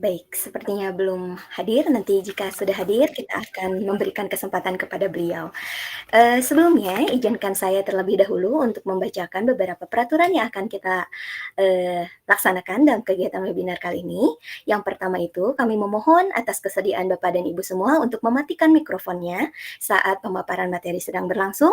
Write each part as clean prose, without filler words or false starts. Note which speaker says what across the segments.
Speaker 1: Baik, sepertinya belum hadir. Nanti jika sudah hadir, kita akan memberikan kesempatan kepada beliau. Sebelumnya izinkan saya terlebih dahulu untuk membacakan beberapa peraturan yang akan kita, laksanakan dalam kegiatan webinar kali ini. Yang pertama itu, kami memohon atas kesediaan Bapak dan Ibu semua untuk mematikan mikrofonnya saat pemaparan materi sedang berlangsung.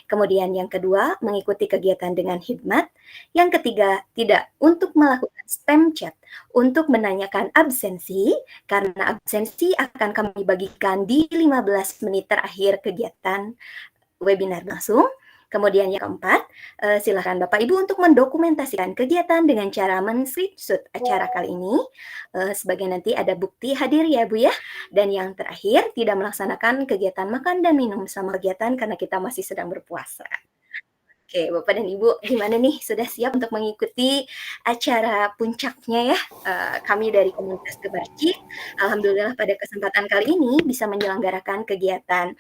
Speaker 1: Kemudian yang kedua, mengikuti kegiatan dengan hikmat. Yang ketiga, tidak untuk melakukan spam chat untuk menanyakan absensi, karena absensi akan kami bagikan di 15 menit terakhir kegiatan webinar langsung. Kemudian yang keempat, silakan Bapak Ibu untuk mendokumentasikan kegiatan dengan cara men-screenshot acara kali ini, sebagai nanti ada bukti hadir ya Bu ya. Dan yang terakhir, tidak melaksanakan kegiatan makan dan minum sama kegiatan karena kita masih sedang berpuasa. Oke, Bapak dan Ibu, gimana nih? Sudah siap untuk mengikuti acara puncaknya ya? Kami dari komunitas Gebarcik, alhamdulillah pada kesempatan kali ini bisa menyelenggarakan kegiatan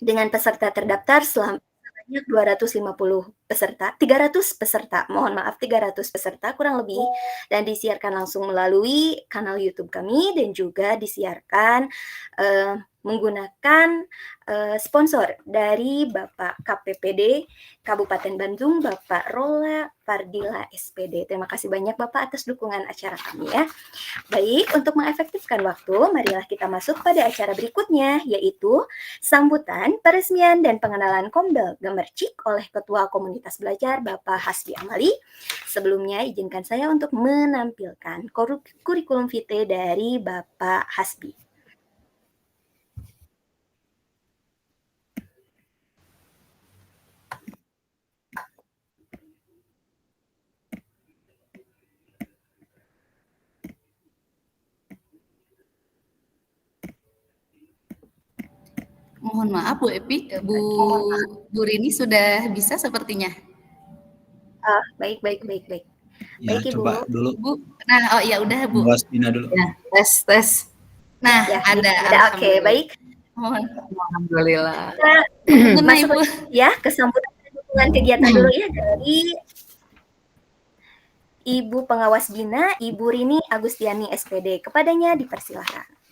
Speaker 1: dengan peserta terdaftar sebanyak 250 peserta, 300 peserta, mohon maaf 300 peserta kurang lebih, dan disiarkan langsung melalui kanal YouTube kami dan juga disiarkan menggunakan sponsor dari Bapak KPPD Kabupaten Bandung, Bapak Rola Fardila SPD. Terima kasih banyak Bapak atas dukungan acara kami ya. Baik, untuk mengefektifkan waktu, marilah kita masuk pada acara berikutnya, yaitu sambutan, peresmian, dan pengenalan Kombel Gemercik oleh Ketua Komunitas Belajar Bapak Hasbi Amali. Sebelumnya, izinkan saya untuk menampilkan kurikulum vitae dari Bapak Hasbi.
Speaker 2: Mohon maaf Bu Epi, Bu Rini sudah bisa sepertinya.
Speaker 1: Baik.
Speaker 3: Ya,
Speaker 1: Baik, Ibu.
Speaker 3: coba dulu.
Speaker 2: Bu, nah, oh ya udah Bu.
Speaker 3: Wasbina dulu.
Speaker 2: Ya, tes. Nah,
Speaker 1: ya,
Speaker 2: ada.
Speaker 1: Oke, baik.
Speaker 2: Alhamdulillah.
Speaker 1: Masuk ya ke sambutan dukungan kegiatan dulu ya dari Ibu Pengawas Bina, Ibu Rini Agustiani SPD. Kepadanya dipersilahkan.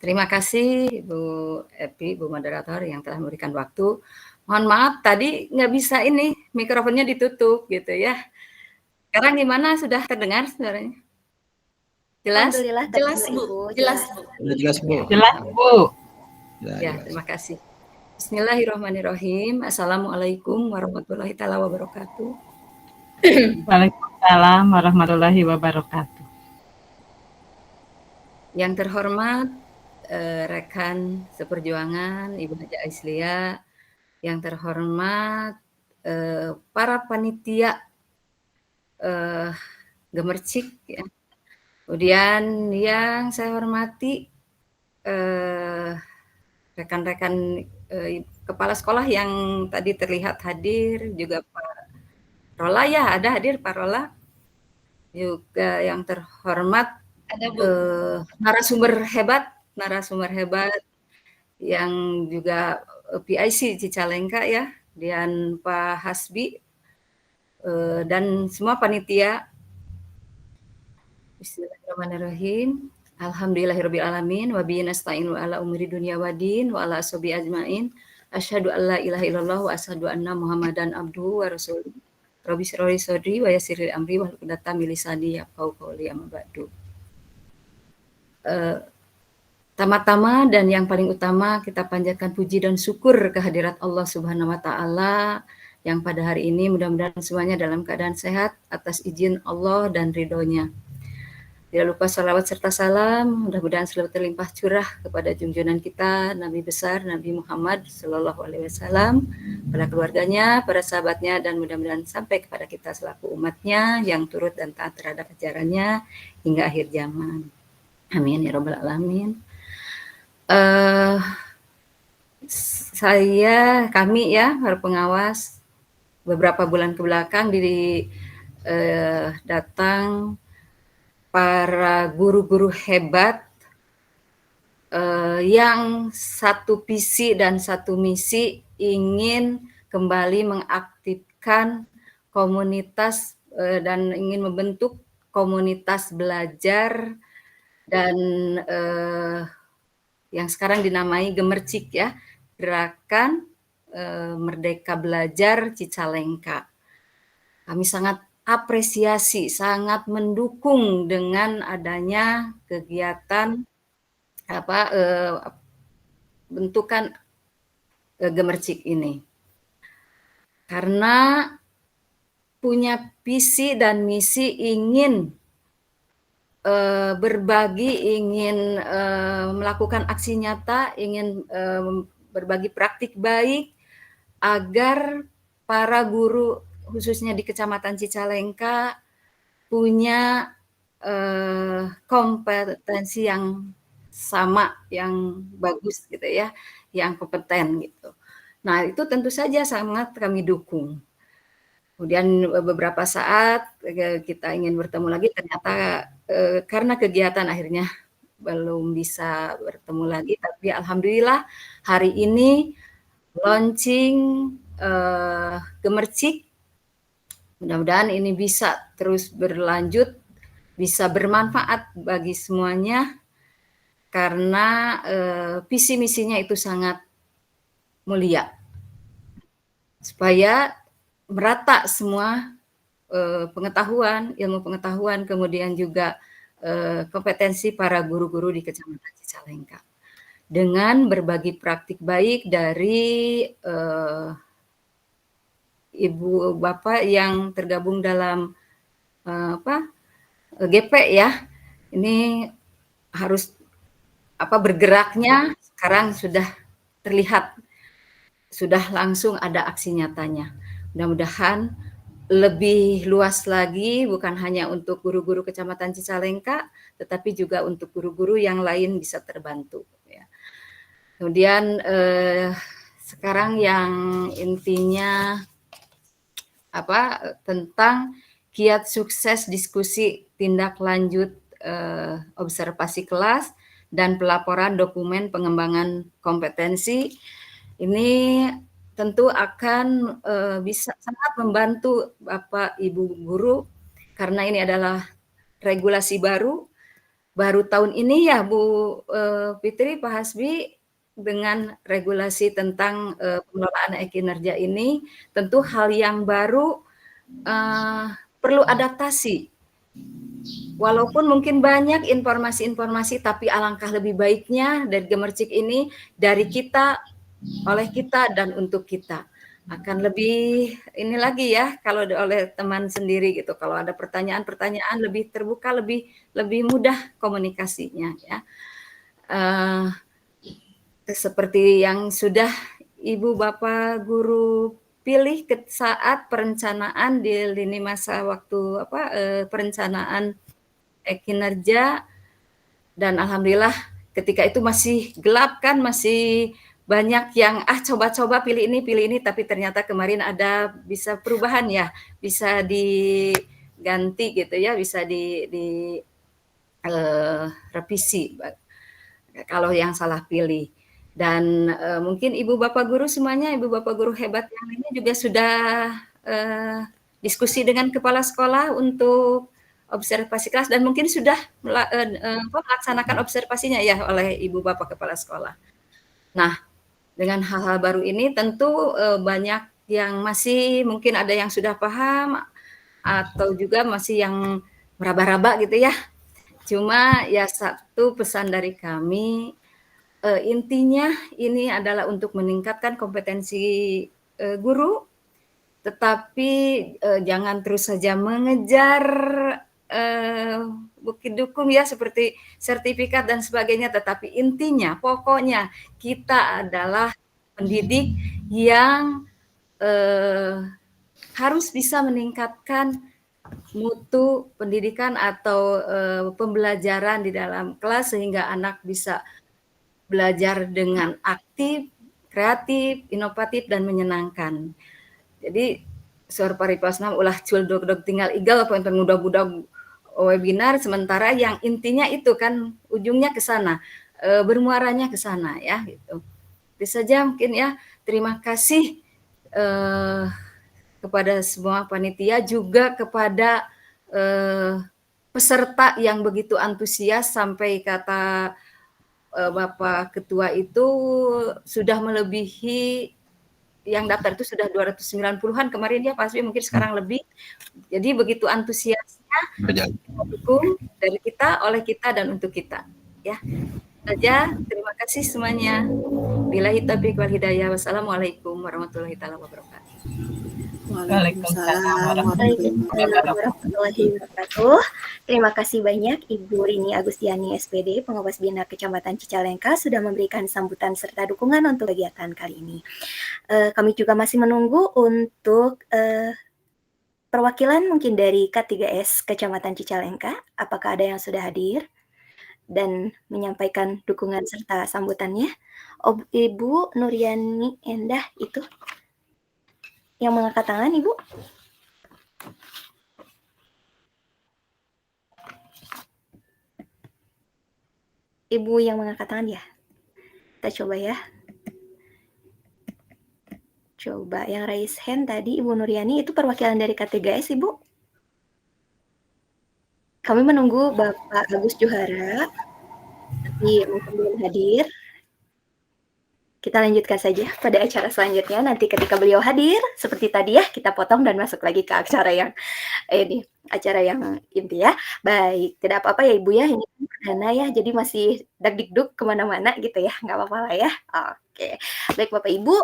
Speaker 2: Terima kasih Bu Epi, Bu Moderator yang telah memberikan waktu. Mohon maaf tadi nggak bisa ini, mikrofonnya ditutup gitu ya. Sekarang gimana? Sudah terdengar suaranya? Jelas?
Speaker 1: Alhamdulillah,
Speaker 2: Jelas Bu.
Speaker 3: Jelas Bu.
Speaker 4: Jelas Bu.
Speaker 2: Ya, terima kasih. Bismillahirrahmanirrahim. Assalamualaikum warahmatullahi wabarakatuh.
Speaker 4: Waalaikumsalam warahmatullahi wabarakatuh.
Speaker 2: Yang terhormat rekan seperjuangan Ibu Haja Aislia, yang terhormat para panitia Gemercik, ya. Kemudian yang saya hormati rekan-rekan kepala sekolah yang tadi terlihat hadir, juga Pak Rola ya, ada hadir Pak Rola, juga yang terhormat ada narasumber hebat yang juga PIC Cicalengka ya, dan Pak Hasbi dan semua panitia. Bismillahirrahmanirrahim. Alhamdulillahirabbil alamin wa bihi nasta'inu ala umuri dunya waddin wa ala ashabi ajmain. Asyhadu an la ilaha illallah wa asyhadu anna Muhammadan abduhu wa rasuluh. Rabbi shrah li sadri wa yassir li amri wahlul 'uqdatam min lisani yafqahu qawli amma ba'du. Tama-tama dan yang paling utama kita panjatkan puji dan syukur kehadirat Allah Subhanahu wa taala yang pada hari ini mudah-mudahan semuanya dalam keadaan sehat atas izin Allah dan ridhonya. Tidak lupa salawat serta salam, mudah-mudahan selalu terlimpah curah kepada junjungan kita, Nabi besar, Nabi Muhammad Sallallahu Alaihi Wasallam, pada keluarganya, para sahabatnya, dan mudah-mudahan sampai kepada kita selaku umatnya yang turut dan taat terhadap ajarannya hingga akhir zaman. Amin ya Rabbal Alamin. Kami ya, para pengawas, beberapa bulan kebelakang datang para guru-guru hebat yang satu visi dan satu misi ingin kembali mengaktifkan komunitas dan ingin membentuk komunitas belajar dan yang sekarang dinamai Gemercik ya, Gerakan Merdeka Belajar Cicalengka. Kami sangat apresiasi, sangat mendukung dengan adanya kegiatan bentukan Gemercik ini. Karena punya visi dan misi ingin berbagi, ingin melakukan aksi nyata, ingin berbagi praktik baik agar para guru khususnya di Kecamatan Cicalengka punya kompetensi yang sama, yang bagus gitu ya, yang kompeten gitu. Nah, itu tentu saja sangat kami dukung. Kemudian beberapa saat kita ingin bertemu lagi, ternyata karena kegiatan akhirnya belum bisa bertemu lagi, tapi alhamdulillah hari ini launching Gemercik. Mudah-mudahan ini bisa terus berlanjut, bisa bermanfaat bagi semuanya, karena visi misinya itu sangat mulia. Supaya merata semua pengetahuan, ilmu pengetahuan, kemudian juga kompetensi para guru-guru di Kecamatan Cicalengka. Dengan berbagi praktik baik dari ibu bapak yang tergabung dalam GP ya. Ini harus bergeraknya sekarang sudah terlihat, sudah langsung ada aksi nyatanya. Mudah-mudahan lebih luas lagi, bukan hanya untuk guru-guru Kecamatan Cicalengka, tetapi juga untuk guru-guru yang lain bisa terbantu. Ya. Kemudian sekarang yang intinya tentang kiat sukses diskusi tindak lanjut observasi kelas dan pelaporan dokumen pengembangan kompetensi. Ini tentu akan bisa sangat membantu Bapak Ibu guru, karena ini adalah regulasi baru tahun ini ya Bu Fitri, Pak Hasbi, dengan regulasi tentang pengelolaan e-kinerja ini, tentu hal yang baru perlu adaptasi. Walaupun mungkin banyak informasi-informasi, tapi alangkah lebih baiknya dari Gemercik ini dari kita, oleh kita, dan untuk kita. Akan lebih ini lagi ya, kalau oleh teman sendiri gitu. Kalau ada pertanyaan-pertanyaan lebih terbuka, lebih mudah komunikasinya ya. Seperti yang sudah Ibu Bapak guru pilih saat perencanaan di lini masa waktu perencanaan kinerja, dan alhamdulillah ketika itu masih gelap kan, masih banyak yang coba-coba pilih ini, tapi ternyata kemarin ada bisa perubahan ya, bisa diganti gitu ya, bisa di revisi kalau yang salah pilih. Dan mungkin Ibu Bapak guru semuanya, Ibu Bapak guru hebat yang lainnya juga sudah diskusi dengan kepala sekolah untuk observasi kelas, dan mungkin sudah melaksanakan observasinya ya oleh Ibu Bapak kepala sekolah. Nah, dengan hal-hal baru ini tentu banyak yang masih, mungkin ada yang sudah paham atau juga masih yang meraba-raba gitu ya. Cuma ya satu pesan dari kami, intinya ini adalah untuk meningkatkan kompetensi guru, tetapi jangan terus saja mengejar bukti dukung ya, seperti sertifikat dan sebagainya, tetapi intinya, pokoknya kita adalah pendidik yang harus bisa meningkatkan mutu pendidikan atau pembelajaran di dalam kelas, sehingga anak bisa belajar dengan aktif, kreatif, inovatif, dan menyenangkan. Jadi, suara paripasna ulah cul dog tinggal igal apa yang mudah-mudah webinar, sementara yang intinya itu kan ujungnya ke sana, bermuaranya ke sana ya gitu. Itu saja mungkin ya. Terima kasih kepada semua panitia, juga kepada peserta yang begitu antusias sampai kata Bapak Ketua itu sudah melebihi yang daftar itu sudah 290-an kemarin ya Pak Hasbi, mungkin sekarang lebih. Jadi begitu antusiasnya dukung dari kita, oleh kita, dan untuk kita. Ya, saja. Terima kasih semuanya. Billahi taufiq wal hidayah. Wassalamualaikum warahmatullahi wabarakatuh.
Speaker 4: Waalaikumsalam
Speaker 1: warahmatullahi wabarakatuh. Terima kasih banyak Ibu Rini Agustiani SPD, Pengawas Bina Kecamatan Cicalengka, sudah memberikan sambutan serta dukungan untuk kegiatan kali ini. Kami juga masih menunggu untuk perwakilan mungkin dari K3S Kecamatan Cicalengka. Apakah ada yang sudah hadir dan menyampaikan dukungan serta sambutannya? Ibu Nuriani Endah itu yang mengangkat tangan, Ibu. Ibu yang mengangkat tangan ya. Kita coba ya. Coba yang raise hand tadi Ibu Nuriani itu perwakilan dari K3S, Ibu. Kami menunggu Bapak Agus Johara, tapi mungkin belum hadir. Kita lanjutkan saja pada acara selanjutnya. Nanti ketika beliau hadir, seperti tadi ya, kita potong dan masuk lagi ke acara yang acara yang inti ya. Baik, tidak apa-apa ya Ibu ya, ini perdana ya, jadi masih dagdikduk kemana-mana gitu ya, nggak apa-apa lah ya. Oke, baik Bapak Ibu.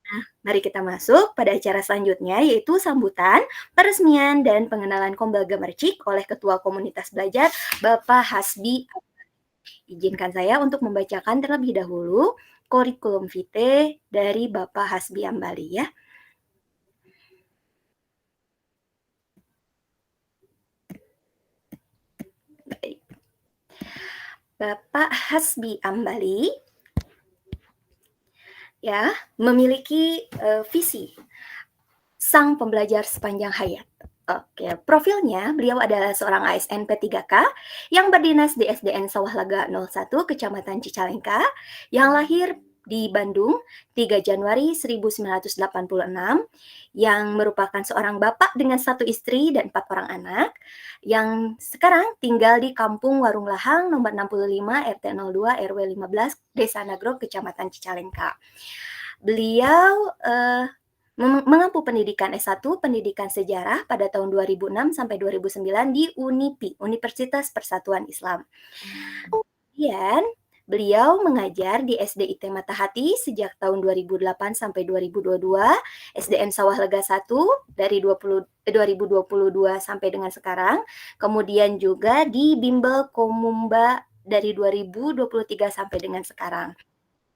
Speaker 1: Nah, mari kita masuk pada acara selanjutnya, yaitu sambutan, peresmian, dan pengenalan Kombaga Mercik oleh Ketua Komunitas Belajar, Bapak Hasbi. Izinkan saya untuk membacakan terlebih dahulu kurikulum vitae dari Bapak Hasbi Ambali ya. Baik. Bapak Hasbi Ambali ya memiliki visi sang pembelajar sepanjang hayat. Oke, profilnya beliau adalah seorang ASN P3K yang berdinas di SDN Sawah Lega 01 Kecamatan Cicalengka, yang lahir di Bandung 3 Januari 1986, yang merupakan seorang bapak dengan 1 istri dan 4 orang anak, yang sekarang tinggal di Kampung Warung Lahang nomor 65 RT 02 RW 15 Desa Nagrog Kecamatan Cicalengka. Beliau mengampu pendidikan S1 Pendidikan Sejarah pada tahun 2006 sampai 2009 di UNIPI, Universitas Persatuan Islam. Kemudian beliau mengajar di SDIT Matahati sejak tahun 2008 sampai 2022, SDN Sawah Lega 1 dari 2022 sampai dengan sekarang, kemudian juga di Bimbel Komumba dari 2023 sampai dengan sekarang.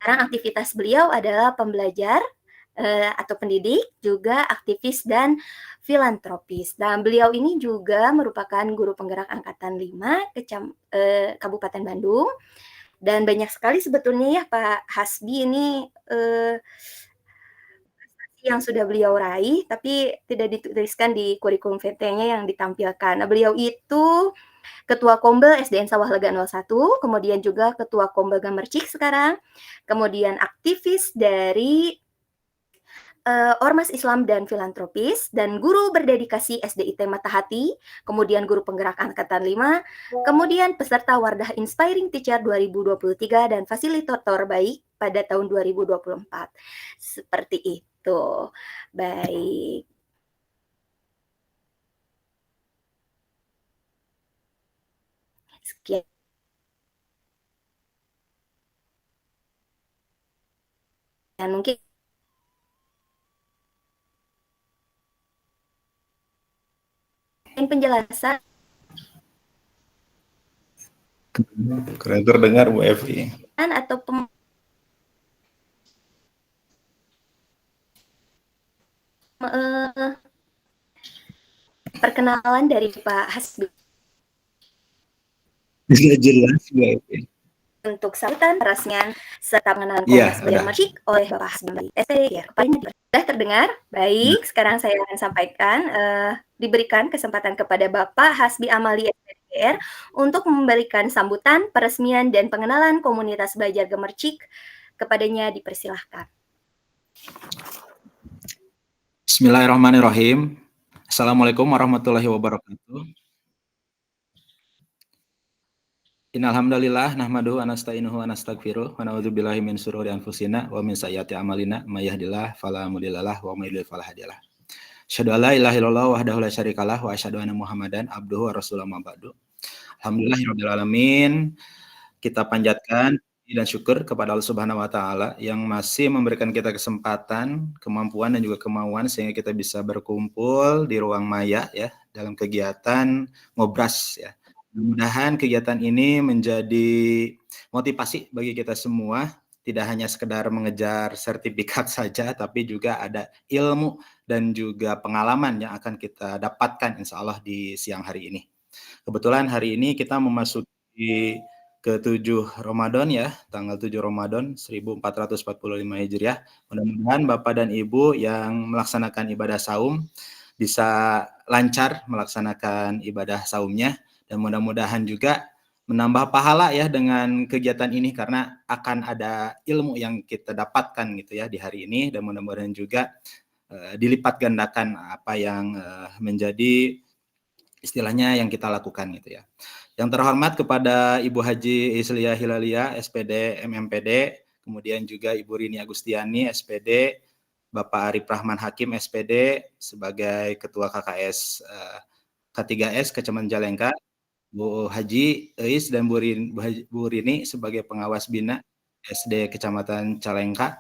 Speaker 1: Sekarang aktivitas beliau adalah pembelajar atau pendidik, juga aktivis dan filantropis. Dan beliau ini juga merupakan guru penggerak Angkatan 5 Kabupaten Bandung. Dan banyak sekali sebetulnya ya Pak Hasbi ini yang sudah beliau raih, tapi tidak dituliskan di kurikulum vitae-nya yang ditampilkan. Nah, beliau itu Ketua Kombel SDN Sawah Lega 01, kemudian juga Ketua Kombaga Mercik sekarang, kemudian aktivis dari Ormas Islam dan Filantropis, dan guru berdedikasi SDIT Matahati, kemudian guru penggerak Angkatan 5, kemudian peserta Wardah Inspiring Teacher 2023, dan fasilitator baik pada tahun 2024. Seperti itu. Baik. Sekian. Dan mungkin penjelasan
Speaker 3: Keren terdengar Bu Evi.
Speaker 1: atau perkenalan dari Pak Hasbi.
Speaker 3: Bisa jelas Bu Evi.
Speaker 1: Untuk sambutan peresmian serta pengenalan Komnas Belajar Mercik oleh Bapak Hasbi SPD. Sudah terdengar? Baik, sekarang saya akan sampaikan, diberikan kesempatan kepada Bapak Hasbi Amali SPDR untuk memberikan sambutan, peresmian, dan pengenalan komunitas belajar Gemercik. Kepadanya dipersilahkan.
Speaker 3: Bismillahirrahmanirrahim. Assalamualaikum warahmatullahi wabarakatuh. Innalhamdalillah nahmaduhu wa nasta'inuhu wa nastaghfiruh wa na'udzubillahi min syururi anfusina wa min sayyiati a'malina may yahdihillahu fala mudhillalah wa may yudhlil fala hadiyalah. Asyhadu an la ilaha illallah wahdahu la syarikalah wa asyhadu anna Muhammadan abduhu wa rasuluhu ma ba'du. Alhamdulillahirabbil alamin. Kita panjatkan dan syukur kepada Allah Subhanahu wa taala yang masih memberikan kita kesempatan, kemampuan dan juga kemauan sehingga kita bisa berkumpul di ruang maya ya dalam kegiatan ngobras ya. Mudah-mudahan kegiatan ini menjadi motivasi bagi kita semua, tidak hanya sekedar mengejar sertifikat saja tapi juga ada ilmu dan juga pengalaman yang akan kita dapatkan insya Allah di siang hari ini. Kebetulan hari ini kita memasuki ke-7 Ramadan ya, tanggal 7 Ramadan 1445 Hijriah. Mudah-mudahan Bapak dan Ibu yang melaksanakan ibadah saum bisa lancar melaksanakan ibadah saumnya dan mudah-mudahan juga menambah pahala ya dengan kegiatan ini karena akan ada ilmu yang kita dapatkan gitu ya di hari ini dan mudah-mudahan juga dilipat gandakan apa yang menjadi istilahnya yang kita lakukan gitu ya. Yang terhormat kepada Ibu Haji Isliah Hilalia, SPD MMPD, kemudian juga Ibu Rini Agustiani, SPD, Bapak Arif Rahman Hakim, SPD, sebagai Ketua KKS K3S Kecamatan Jalengka, Bu Haji Eis dan Bu Rini sebagai pengawas bina SD Kecamatan Calengka,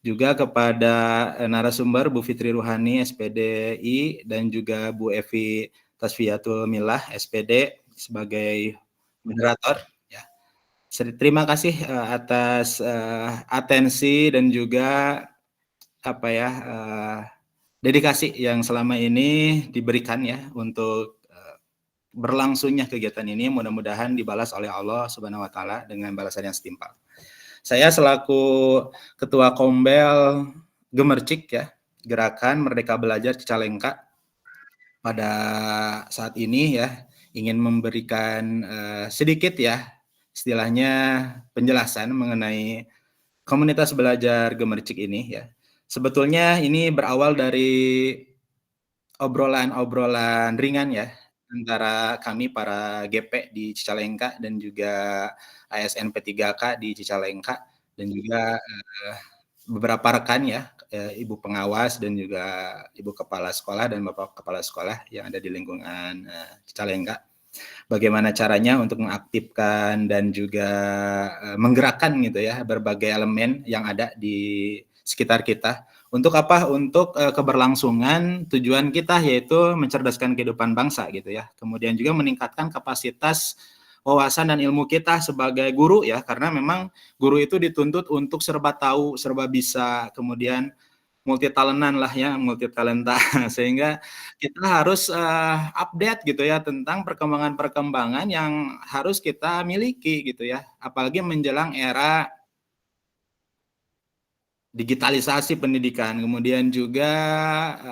Speaker 3: juga kepada narasumber Bu Fitri Ruhani, SPDI, dan juga Bu Evi Tasfiyatul Milah, SPD, sebagai moderator ya. Terima kasih atas atensi dan juga apa ya dedikasi yang selama ini diberikan ya untuk berlangsungnya kegiatan ini. Mudah-mudahan dibalas oleh Allah Subhanahu wa taala dengan balasan yang setimpal. Saya selaku Ketua Kombel Gemercik ya, Gerakan Merdeka Belajar Cicalengka pada saat ini ya ingin memberikan sedikit ya istilahnya penjelasan mengenai komunitas belajar Gemercik ini ya. Sebetulnya ini berawal dari obrolan-obrolan ringan ya antara kami para GP di Cicalengka dan juga ASN P3K di Cicalengka dan juga beberapa rekan ya, Ibu pengawas dan juga Ibu kepala sekolah dan Bapak kepala sekolah yang ada di lingkungan Cicalengka. Bagaimana caranya untuk mengaktifkan dan juga menggerakkan gitu ya berbagai elemen yang ada di sekitar kita. Untuk apa? Untuk keberlangsungan tujuan kita yaitu mencerdaskan kehidupan bangsa gitu ya. Kemudian juga meningkatkan kapasitas wawasan dan ilmu kita sebagai guru ya, karena memang guru itu dituntut untuk serba tahu, serba bisa, kemudian multi talentan lah ya, multi talenta sehingga kita harus update gitu ya tentang perkembangan-perkembangan yang harus kita miliki gitu ya, apalagi menjelang era digitalisasi pendidikan, kemudian juga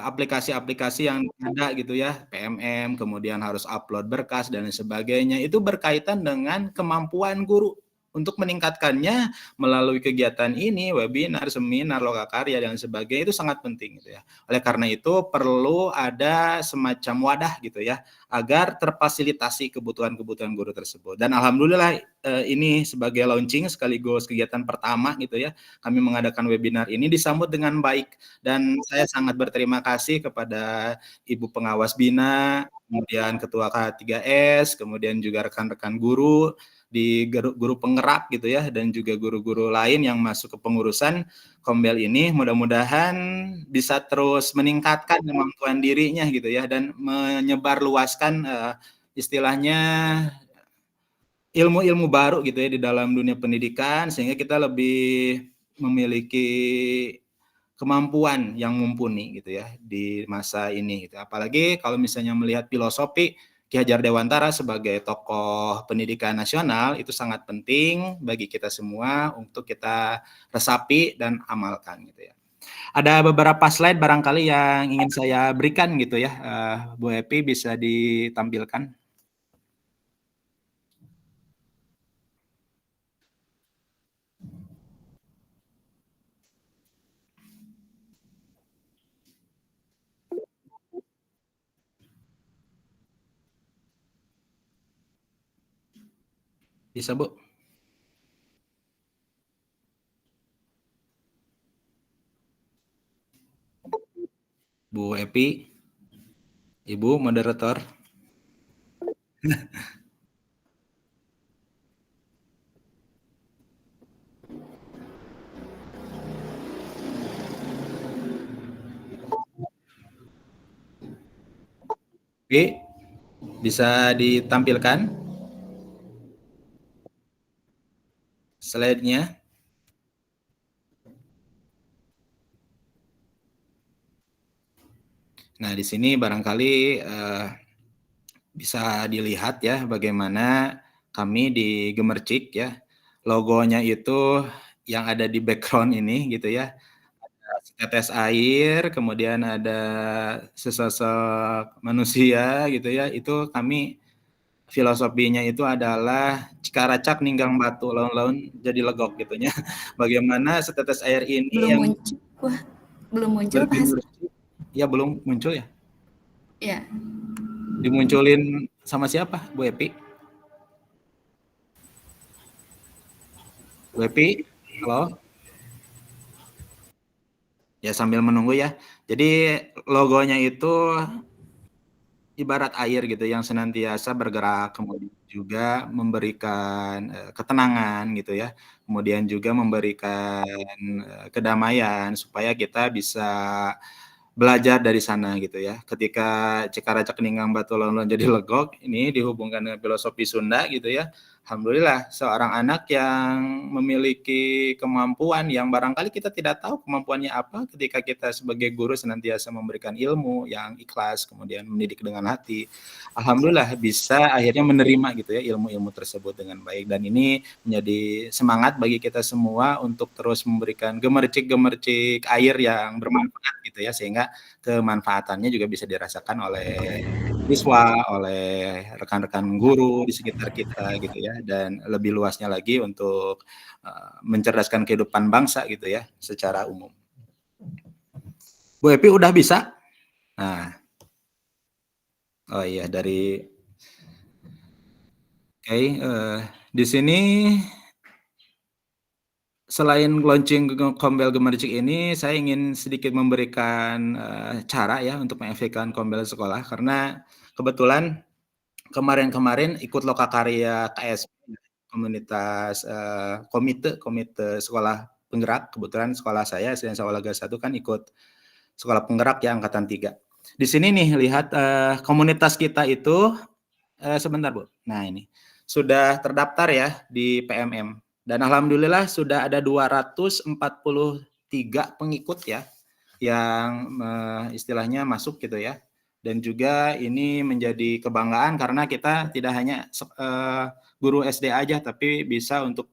Speaker 3: aplikasi-aplikasi yang ada gitu ya, PMM, kemudian harus upload berkas dan sebagainya, itu berkaitan dengan kemampuan guru untuk meningkatkannya melalui kegiatan ini, webinar, seminar, lokakarya dan sebagainya itu sangat penting gitu ya. Oleh karena itu perlu ada semacam wadah gitu ya, agar terfasilitasi kebutuhan-kebutuhan guru tersebut. Dan alhamdulillah ini sebagai launching sekaligus kegiatan pertama gitu ya, kami mengadakan webinar ini disambut dengan baik dan saya sangat berterima kasih kepada Ibu Pengawas Bina, kemudian Ketua K3S, kemudian juga rekan-rekan guru di guru penggerak gitu ya dan juga guru-guru lain yang masuk ke pengurusan Kombel ini. Mudah-mudahan bisa terus meningkatkan kemampuan dirinya gitu ya dan menyebarluaskan istilahnya ilmu-ilmu baru gitu ya di dalam dunia pendidikan sehingga kita lebih memiliki kemampuan yang mumpuni gitu ya di masa ini gitu. Apalagi kalau misalnya melihat filosofi Ki Hajar Dewantara sebagai tokoh pendidikan nasional itu sangat penting bagi kita semua untuk kita resapi dan amalkan gitu ya. Ada beberapa slide barangkali yang ingin saya berikan gitu ya, Bu Epi bisa ditampilkan. Bisa, Bu? Bu Epi, Ibu moderator. Oke, bisa ditampilkan slide-nya. Nah, di sini barangkali bisa dilihat ya bagaimana kami di Gemercik ya. Logonya itu yang ada di background ini gitu ya. Ada setetes air, kemudian ada sesosok manusia gitu ya. Itu kami filosofinya itu adalah cikaracak ninggang batu laun-laun jadi legok gitunya. Bagaimana setetes air ini
Speaker 2: Belum
Speaker 3: yang
Speaker 2: muncul. Wah, belum muncul Pak Hasan.
Speaker 3: bergemercik. Ya belum muncul ya.
Speaker 2: Ya,
Speaker 3: Dimunculin sama siapa, Bu Epi? Bu Epi, halo? Ya sambil menunggu ya. Jadi logonya itu ibarat air gitu yang senantiasa bergerak, kemudian juga memberikan ketenangan gitu ya. Kemudian juga memberikan kedamaian supaya kita bisa belajar dari sana gitu ya. Ketika Cikaracak Ninggang Batu Lon jadi legok, ini dihubungkan dengan filosofi Sunda gitu ya. Alhamdulillah seorang anak yang memiliki kemampuan yang barangkali kita tidak tahu kemampuannya apa ketika kita sebagai guru senantiasa memberikan ilmu yang ikhlas, kemudian mendidik dengan hati. Alhamdulillah bisa akhirnya menerima gitu ya ilmu-ilmu tersebut dengan baik, dan ini menjadi semangat bagi kita semua untuk terus memberikan gemercik-gemercik air yang bermanfaat gitu ya, sehingga kemanfaatannya juga bisa dirasakan oleh siswa, oleh rekan-rekan guru di sekitar kita gitu ya, dan lebih luasnya lagi untuk mencerdaskan kehidupan bangsa gitu ya secara umum. Bu Epi udah bisa? Nah, oh iya dari di sini selain launching Kombel Gemercik ini, saya ingin sedikit memberikan cara ya untuk mengefektifkan Kombel sekolah, karena kebetulan kemarin-kemarin ikut lokakarya KSP, komunitas komite sekolah penggerak. Kebetulan sekolah saya SDN Sawalaga 1 kan ikut sekolah penggerak ya angkatan 3. Di sini nih lihat komunitas kita itu sebentar Bu. Nah ini sudah terdaftar ya di PMM. Dan alhamdulillah sudah ada 243 pengikut ya yang istilahnya masuk gitu ya. Dan juga ini menjadi kebanggaan karena kita tidak hanya guru SD aja, tapi bisa untuk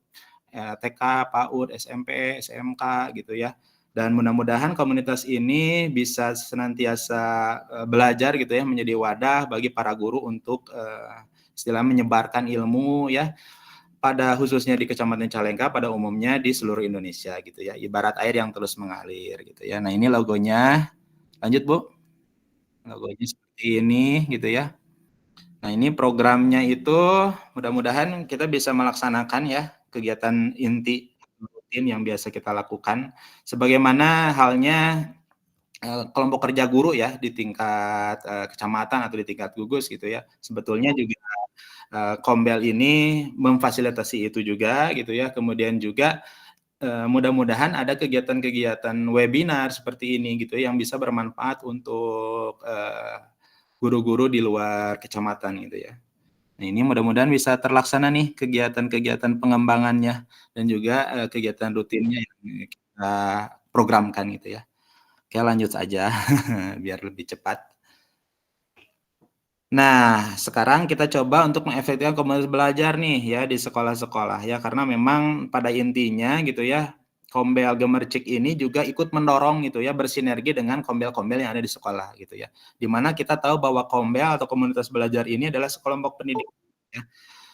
Speaker 3: TK, PAUD, SMP, SMK gitu ya. Dan mudah-mudahan komunitas ini bisa senantiasa belajar gitu ya, menjadi wadah bagi para guru untuk istilah menyebarkan ilmu ya, pada khususnya di Kecamatan Calengka, pada umumnya di seluruh Indonesia gitu ya, ibarat air yang terus mengalir gitu ya. Nah ini logonya, lanjut Bu, logonya seperti ini gitu ya. Nah ini programnya itu mudah-mudahan kita bisa melaksanakan ya kegiatan inti rutin yang biasa kita lakukan, sebagaimana halnya kelompok kerja guru ya di tingkat kecamatan atau di tingkat gugus gitu ya. Sebetulnya juga Kombel ini memfasilitasi itu juga gitu ya. Kemudian juga mudah-mudahan ada kegiatan-kegiatan webinar seperti ini gitu yang bisa bermanfaat untuk guru-guru di luar kecamatan gitu ya. Nah, ini mudah-mudahan bisa terlaksana nih kegiatan-kegiatan pengembangannya dan juga kegiatan rutinnya yang kita programkan gitu ya. Oke, lanjut saja biar lebih cepat. Nah, sekarang kita coba untuk mengefektifkan komunitas belajar nih ya di sekolah-sekolah ya, karena memang pada intinya gitu ya, Kombel Gemercik ini juga ikut mendorong gitu ya, bersinergi dengan kombel-kombel yang ada di sekolah gitu ya. Dimana kita tahu bahwa kombel atau komunitas belajar ini adalah sekelompok pendidik ya,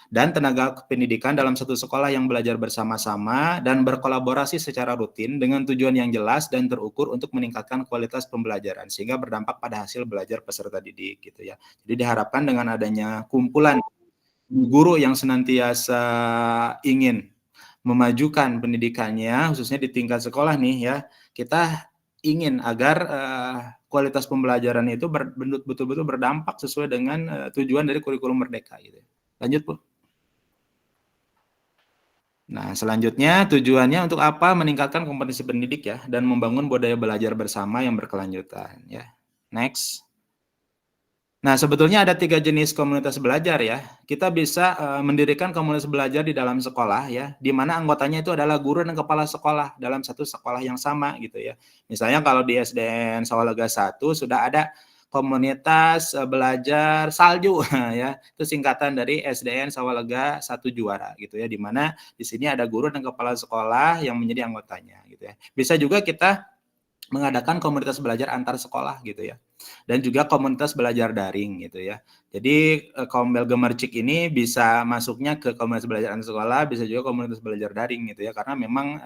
Speaker 3: dan tenaga pendidikan dalam satu sekolah yang belajar bersama-sama dan berkolaborasi secara rutin dengan tujuan yang jelas dan terukur untuk meningkatkan kualitas pembelajaran sehingga berdampak pada hasil belajar peserta didik gitu ya. Jadi diharapkan dengan adanya kumpulan guru yang senantiasa ingin memajukan pendidikannya, khususnya di tingkat sekolah nih ya, kita ingin agar kualitas pembelajaran itu betul-betul berdampak sesuai dengan tujuan dari kurikulum Merdeka gitu. Lanjut, Bu. Nah, selanjutnya tujuannya untuk apa? Meningkatkan kompetensi pendidik ya dan membangun budaya belajar bersama yang berkelanjutan ya. Next. Nah, sebetulnya ada 3 jenis komunitas belajar ya. Kita bisa mendirikan komunitas belajar di dalam sekolah ya, di mana anggotanya itu adalah guru dan kepala sekolah dalam satu sekolah yang sama gitu ya. Misalnya kalau di SDN Sawalega 1 sudah ada komunitas belajar salju ya. Itu singkatan dari SDN Sawalega 1 Juara gitu ya, di mana di sini ada guru dan kepala sekolah yang menjadi anggotanya gitu ya. Bisa juga kita mengadakan komunitas belajar antar sekolah gitu ya. Dan juga komunitas belajar daring gitu ya. Jadi Kombel Gemercik ini bisa masuknya ke komunitas belajar antar sekolah, bisa juga komunitas belajar daring gitu ya. Karena memang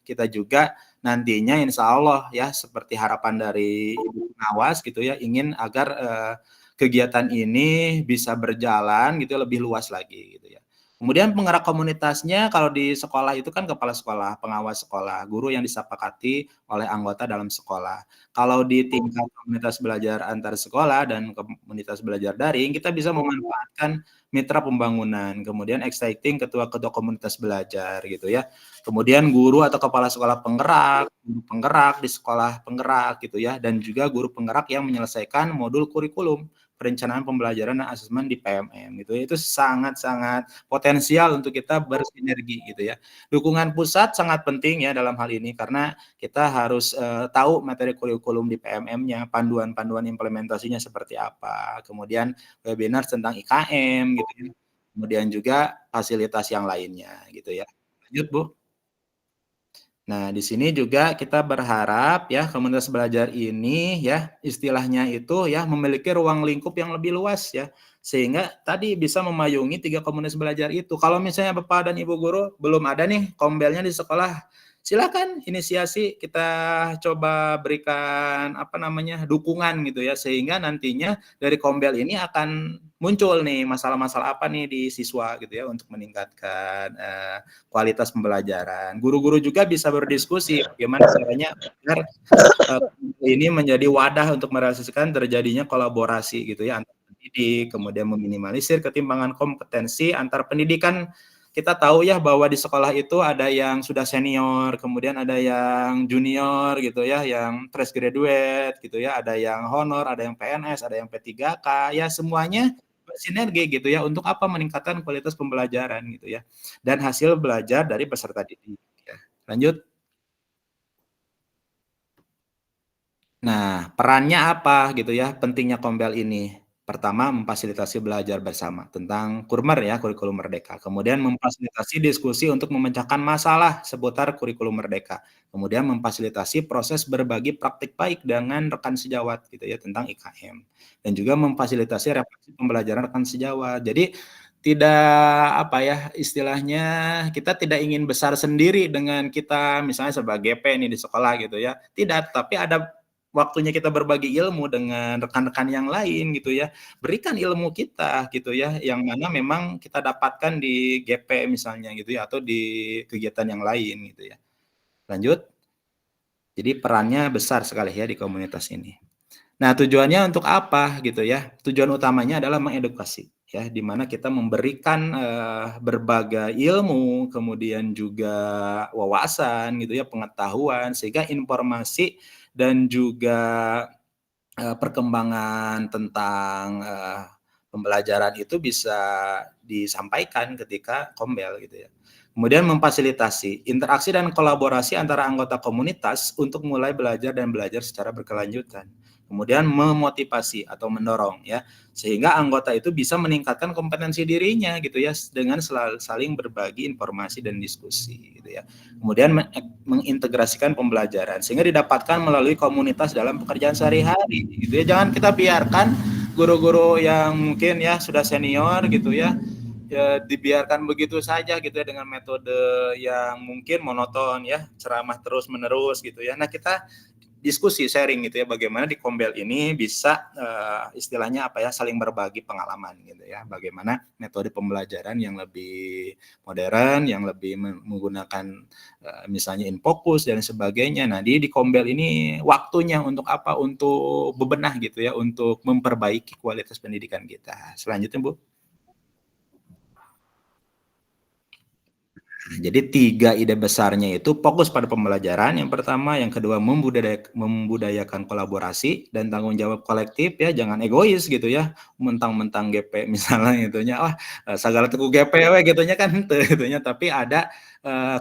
Speaker 3: kita juga nantinya insya Allah ya seperti harapan dari Ibu Pengawas gitu ya, ingin agar kegiatan ini bisa berjalan gitu lebih luas lagi gitu ya. Kemudian penggerak komunitasnya kalau di sekolah itu kan kepala sekolah, pengawas sekolah, guru yang disepakati oleh anggota dalam sekolah. Kalau di tingkat komunitas belajar antar sekolah dan komunitas belajar daring, kita bisa memanfaatkan mitra pembangunan, kemudian exciting ketua-ketua komunitas belajar gitu ya. Kemudian guru atau kepala sekolah penggerak, guru penggerak di sekolah penggerak gitu ya, dan juga guru penggerak yang menyelesaikan modul kurikulum perencanaan pembelajaran dan asesmen di PMM gitu ya. Itu sangat-sangat potensial untuk kita bersinergi gitu ya. Dukungan pusat sangat penting ya dalam hal ini karena kita harus tahu materi kurikulum di PMM-nya, panduan-panduan implementasinya seperti apa. Kemudian webinar tentang IKM gitu ya. Kemudian juga fasilitas yang lainnya gitu ya. Lanjut, Bu. Nah, di sini juga kita berharap ya komunitas belajar ini ya istilahnya itu ya memiliki ruang lingkup yang lebih luas ya sehingga tadi bisa memayungi 3 komunitas belajar itu. Kalau misalnya Bapak dan Ibu guru belum ada nih kombelnya di sekolah, silakan inisiasi kita coba berikan apa namanya dukungan gitu ya sehingga nantinya dari kombel ini akan muncul nih masalah-masalah apa nih di siswa gitu ya untuk meningkatkan kualitas pembelajaran. Guru-guru juga bisa berdiskusi bagaimana caranya agar ini menjadi wadah untuk merealisasikan terjadinya kolaborasi gitu ya antar pendidik, kemudian meminimalisir ketimpangan kompetensi antar pendidikan. Kita tahu ya bahwa di sekolah itu ada yang sudah senior, kemudian ada yang junior gitu ya, yang fresh graduate gitu ya, ada yang honor, ada yang PNS, ada yang P3K, ya semuanya bersinergi gitu ya untuk apa meningkatkan kualitas pembelajaran gitu ya dan hasil belajar dari peserta didik ya. Lanjut. Nah, perannya apa gitu ya pentingnya Kombel ini? Pertama, memfasilitasi belajar bersama tentang Kurmer ya, kurikulum Merdeka. Kemudian memfasilitasi diskusi untuk memecahkan masalah seputar kurikulum Merdeka. Kemudian memfasilitasi proses berbagi praktik baik dengan rekan sejawat gitu ya tentang IKM. Dan juga memfasilitasi refleksi pembelajaran rekan sejawat. Jadi tidak apa ya istilahnya kita tidak ingin besar sendiri dengan kita misalnya sebagai P nih di sekolah gitu ya. Tidak, tapi ada waktunya kita berbagi ilmu dengan rekan-rekan yang lain gitu ya. Berikan ilmu kita gitu ya, yang mana memang kita dapatkan di GP misalnya gitu ya, atau di kegiatan yang lain gitu ya. Lanjut. Jadi perannya besar sekali ya di komunitas ini. Nah, tujuannya untuk apa gitu ya? Tujuan utamanya adalah mengedukasi ya, di mana kita memberikan berbagai ilmu, kemudian juga wawasan gitu ya, pengetahuan sehingga informasi dan juga perkembangan tentang pembelajaran itu bisa disampaikan ketika kombel gitu ya. Kemudian memfasilitasi interaksi dan kolaborasi antara anggota komunitas untuk mulai belajar dan belajar secara berkelanjutan. Kemudian memotivasi atau mendorong ya, sehingga anggota itu bisa meningkatkan kompetensi dirinya gitu ya dengan saling berbagi informasi dan diskusi gitu ya. Kemudian mengintegrasikan pembelajaran sehingga didapatkan melalui komunitas dalam pekerjaan sehari-hari gitu ya. Jangan kita biarkan guru-guru yang mungkin ya sudah senior gitu ya dibiarkan begitu saja gitu ya dengan metode yang mungkin monoton ya, ceramah terus menerus gitu ya. Nah, kita diskusi sharing gitu ya, bagaimana di Kombel ini bisa istilahnya apa ya, saling berbagi pengalaman gitu ya, bagaimana metode pembelajaran yang lebih modern, yang lebih menggunakan misalnya infocus dan sebagainya. Nah, di Kombel ini waktunya untuk apa? Untuk bebenah gitu ya, untuk memperbaiki kualitas pendidikan kita. Selanjutnya, Bu. Jadi 3 ide besarnya itu fokus pada pembelajaran, yang pertama, yang kedua membudayakan kolaborasi dan tanggung jawab kolektif ya, jangan egois gitu ya, mentang-mentang GP misalnya itunya, sagala tuku GP we gitunya kan henteu gitunya, tapi ada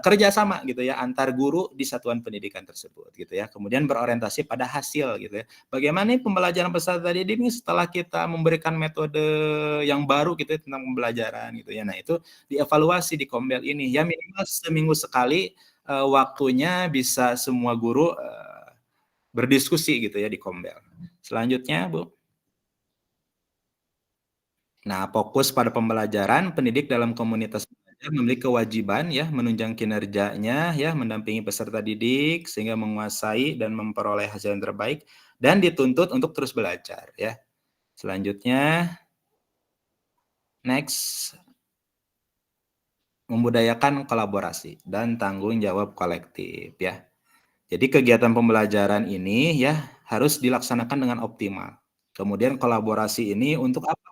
Speaker 3: kerjasama gitu ya antar guru di satuan pendidikan tersebut gitu ya. Kemudian berorientasi pada hasil gitu ya. Bagaimana nih pembelajaran peserta didik ini setelah kita memberikan metode yang baru gitu ya tentang pembelajaran gitu ya. Nah, itu dievaluasi di Kombel ini ya, minimal seminggu sekali waktunya bisa semua guru berdiskusi gitu ya di Kombel. Selanjutnya, Bu. Nah, fokus pada pembelajaran, pendidik dalam komunitas belajar memiliki kewajiban ya menunjang kinerjanya ya, mendampingi peserta didik sehingga menguasai dan memperoleh hasil yang terbaik dan dituntut untuk terus belajar ya. Selanjutnya, next, membudayakan kolaborasi dan tanggung jawab kolektif ya. Jadi kegiatan pembelajaran ini ya harus dilaksanakan dengan optimal. Kemudian kolaborasi ini untuk apa?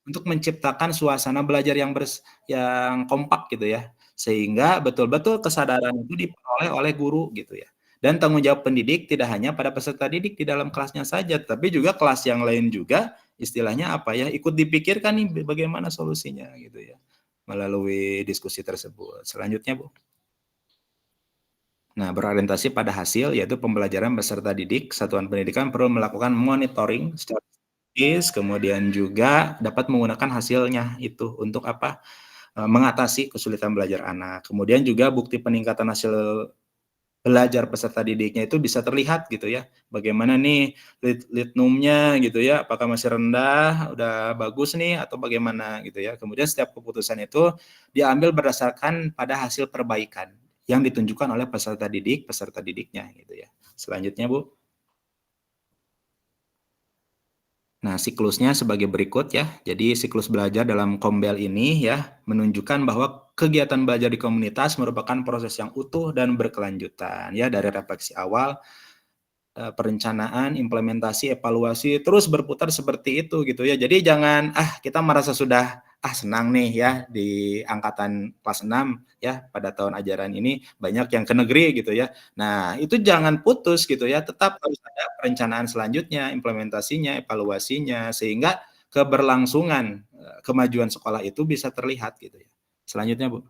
Speaker 3: Untuk menciptakan suasana belajar yang kompak gitu ya. Sehingga betul-betul kesadaran itu diperoleh oleh guru gitu ya. Dan tanggung jawab pendidik tidak hanya pada peserta didik di dalam kelasnya saja, tapi juga kelas yang lain juga istilahnya apa ya, ikut dipikirkan nih bagaimana solusinya gitu ya. Melalui diskusi tersebut. Selanjutnya, Bu. Nah, berorientasi pada hasil, yaitu pembelajaran peserta didik, satuan pendidikan perlu melakukan monitoring secara sistematis, kemudian juga dapat menggunakan hasilnya itu untuk apa? Mengatasi kesulitan belajar anak. Kemudian juga bukti peningkatan hasil belajar peserta didiknya itu bisa terlihat gitu ya. Bagaimana nih litnumnya gitu ya, apakah masih rendah, udah bagus nih atau bagaimana gitu ya. Kemudian setiap keputusan itu diambil berdasarkan pada hasil perbaikan yang ditunjukkan oleh peserta didiknya gitu ya. Selanjutnya, Bu. Nah, siklusnya sebagai berikut ya. Jadi siklus belajar dalam Kombel ini ya menunjukkan bahwa kegiatan belajar di komunitas merupakan proses yang utuh dan berkelanjutan ya, dari refleksi awal, perencanaan, implementasi, evaluasi, terus berputar seperti itu gitu ya. Jadi jangan kita merasa sudah senang nih ya di angkatan kelas 6 ya pada tahun ajaran ini banyak yang ke negeri gitu ya. Nah, itu jangan putus gitu ya, tetap harus ada perencanaan selanjutnya, implementasinya, evaluasinya sehingga keberlangsungan kemajuan sekolah itu bisa terlihat gitu ya. Selanjutnya, Bu.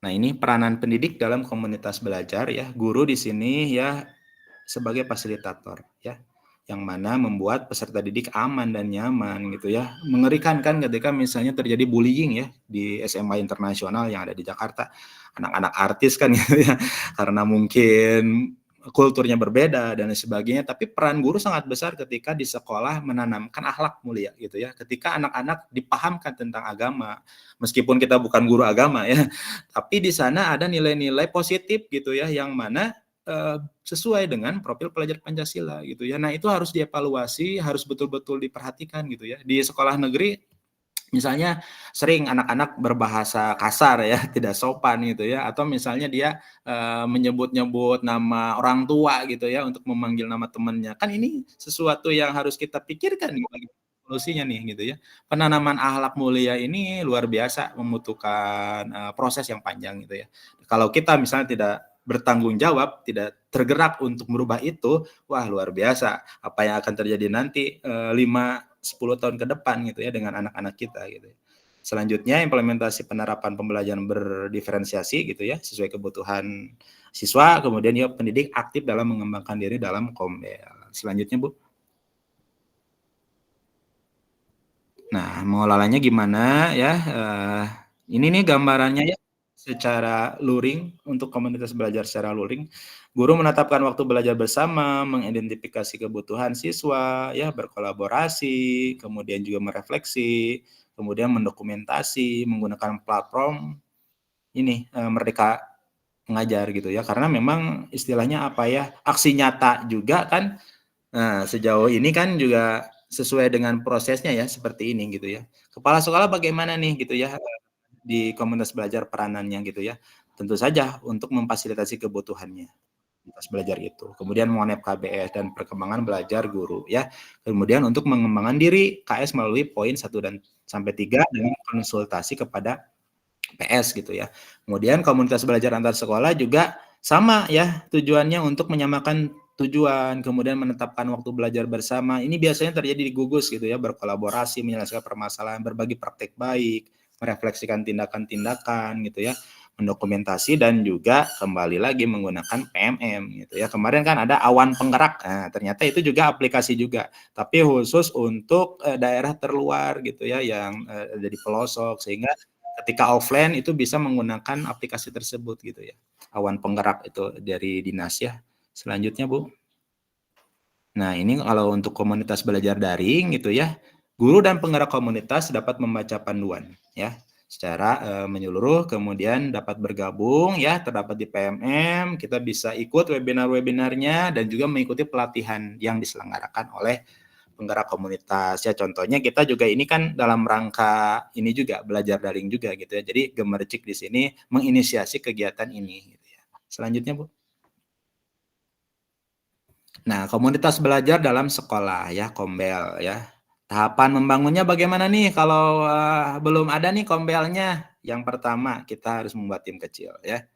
Speaker 3: Nah, ini peranan pendidik dalam komunitas belajar ya. Guru di sini ya sebagai fasilitator ya, yang mana membuat peserta didik aman dan nyaman gitu ya. Mengerikan kan ketika misalnya terjadi bullying ya di SMA internasional yang ada di Jakarta. Anak-anak artis kan gitu ya, karena mungkin kulturnya berbeda dan lain sebagainya, tapi peran guru sangat besar ketika di sekolah menanamkan akhlak mulia gitu ya. Ketika anak-anak dipahamkan tentang agama, meskipun kita bukan guru agama ya, tapi di sana ada nilai-nilai positif gitu ya, yang mana sesuai dengan profil pelajar Pancasila gitu ya. Nah, itu harus dievaluasi, harus betul-betul diperhatikan gitu ya. Di sekolah negeri misalnya sering anak-anak berbahasa kasar ya, tidak sopan gitu ya, atau misalnya dia menyebut-nyebut nama orang tua gitu ya untuk memanggil nama temannya. Kan ini sesuatu yang harus kita pikirkan nih bagaimana solusinya nih gitu ya. Penanaman akhlak mulia ini luar biasa membutuhkan proses yang panjang gitu ya. Kalau kita misalnya tidak bertanggung jawab, tidak tergerak untuk merubah itu, wah luar biasa. Apa yang akan terjadi nanti 5-10 tahun ke depan gitu ya dengan anak-anak kita gitu. Selanjutnya implementasi penerapan pembelajaran berdiferensiasi gitu ya sesuai kebutuhan siswa, kemudian ya pendidik aktif dalam mengembangkan diri dalam Kombel. Selanjutnya, Bu. Nah, mengelolanya gimana ya? Ini nih gambarannya ya secara luring untuk komunitas belajar secara luring. Guru menetapkan waktu belajar bersama, mengidentifikasi kebutuhan siswa, ya berkolaborasi, kemudian juga merefleksi, kemudian mendokumentasi menggunakan platform ini Merdeka mengajar gitu ya, karena memang istilahnya apa ya, aksi nyata juga kan. Nah, sejauh ini kan juga sesuai dengan prosesnya ya seperti ini gitu ya. Kepala sekolah bagaimana nih gitu ya di komunitas belajar peranannya gitu ya. Tentu saja untuk memfasilitasi kebutuhannya komunitas belajar itu. Kemudian monep KBS dan perkembangan belajar guru ya. Kemudian untuk mengembangkan diri KS melalui poin 1 dan sampai 3 dengan konsultasi kepada PS gitu ya. Kemudian komunitas belajar antar sekolah juga sama ya, tujuannya untuk menyamakan tujuan, kemudian menetapkan waktu belajar bersama. Ini biasanya terjadi di gugus gitu ya, berkolaborasi, menyelesaikan permasalahan, berbagi praktek baik, merefleksikan tindakan-tindakan gitu ya, mendokumentasi dan juga kembali lagi menggunakan PMM gitu ya. Kemarin kan ada awan penggerak. Nah, ternyata itu juga aplikasi juga, tapi khusus untuk daerah terluar gitu ya yang ada di pelosok, sehingga ketika offline itu bisa menggunakan aplikasi tersebut gitu ya. Awan penggerak itu dari dinas ya. Selanjutnya Bu. Nah ini kalau untuk komunitas belajar daring gitu ya, guru dan penggerak komunitas dapat membaca panduan ya secara menyeluruh, kemudian dapat bergabung ya, terdapat di PMM, kita bisa ikut webinar-webinarnya dan juga mengikuti pelatihan yang diselenggarakan oleh penggerak komunitas ya. Contohnya kita juga ini kan dalam rangka ini juga belajar daring juga gitu ya. Jadi Gemercik di sini menginisiasi kegiatan ini gitu ya. Selanjutnya Bu. Nah, komunitas belajar dalam sekolah ya, Kombel ya. Tahapan membangunnya bagaimana nih kalau belum ada nih Kombelnya? Yang pertama, kita harus membuat tim kecil ya.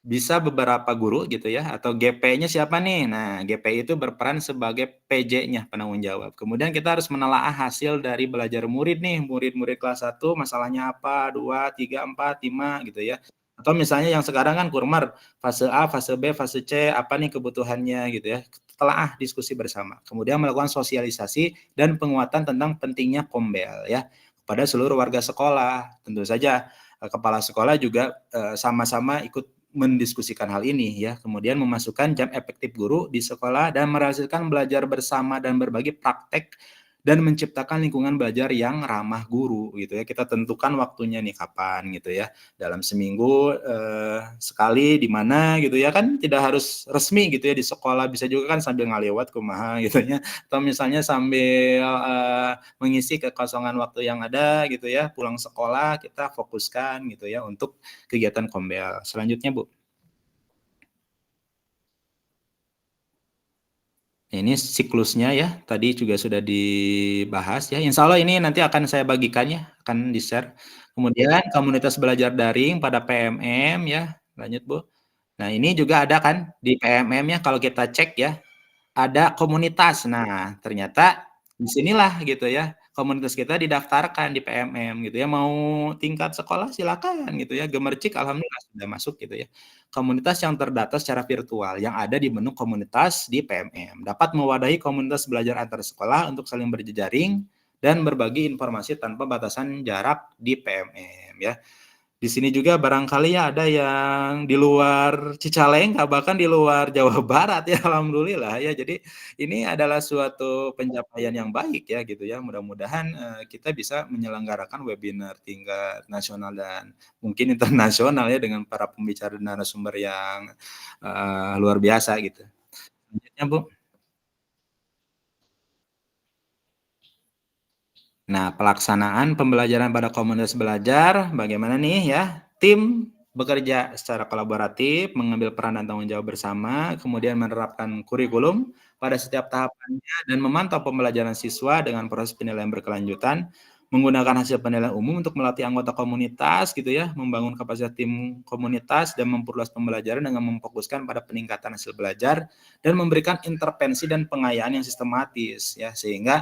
Speaker 3: Bisa beberapa guru gitu ya, atau GP-nya siapa nih? Nah, GP itu berperan sebagai PJ-nya, penanggung jawab. Kemudian kita harus menelaah hasil dari belajar murid nih, murid-murid kelas 1 masalahnya apa, 2, 3, 4, 5 gitu ya. Atau misalnya yang sekarang kan kurmer, fase A, fase B, fase C, apa nih kebutuhannya gitu ya. Telaah diskusi bersama. Kemudian melakukan sosialisasi dan penguatan tentang pentingnya Kombel ya kepada seluruh warga sekolah. Tentu saja kepala sekolah juga sama-sama ikut mendiskusikan hal ini ya, kemudian memasukkan jam efektif guru di sekolah dan menghasilkan belajar bersama dan berbagi praktek dan menciptakan lingkungan belajar yang ramah guru gitu ya. Kita tentukan waktunya nih kapan gitu ya. Dalam seminggu sekali di mana gitu ya, kan tidak harus resmi gitu ya di sekolah, bisa juga kan sambil ngalewat kumaha gitu ya. Atau misalnya sambil mengisi kekosongan waktu yang ada gitu ya, pulang sekolah kita fokuskan gitu ya untuk kegiatan Kombel. Selanjutnya Bu. Ini siklusnya ya, tadi juga sudah dibahas ya. Insya Allah ini nanti akan saya bagikan ya, akan di-share. Kemudian komunitas belajar daring pada PMM ya, lanjut Bu. Nah ini juga ada kan di PMM ya, kalau kita cek ya, ada komunitas. Nah, ternyata di sinilah gitu ya, komunitas kita didaftarkan di PMM gitu ya, mau tingkat sekolah silakan gitu ya, Gemercik alhamdulillah sudah masuk gitu ya. Komunitas yang terdata secara virtual yang ada di menu komunitas di PMM, dapat mewadahi komunitas belajar antar sekolah untuk saling berjejaring dan berbagi informasi tanpa batasan jarak di PMM ya. Di sini juga barangkali ya ada yang di luar Cicalengka, bahkan di luar Jawa Barat ya, alhamdulillah ya. Jadi ini adalah suatu pencapaian yang baik ya gitu ya. Mudah-mudahan kita bisa menyelenggarakan webinar tingkat nasional dan mungkin internasional ya dengan para pembicara dan narasumber yang luar biasa gitu. Selanjutnya Bu. Nah, pelaksanaan pembelajaran pada komunitas belajar, bagaimana nih ya? Tim bekerja secara kolaboratif, mengambil peran dan tanggung jawab bersama, kemudian menerapkan kurikulum pada setiap tahapannya, dan memantau pembelajaran siswa dengan proses penilaian berkelanjutan, menggunakan hasil penilaian umum untuk melatih anggota komunitas, gitu ya, membangun kapasitas tim komunitas, dan memperluas pembelajaran dengan memfokuskan pada peningkatan hasil belajar, dan memberikan intervensi dan pengayaan yang sistematis, ya, sehingga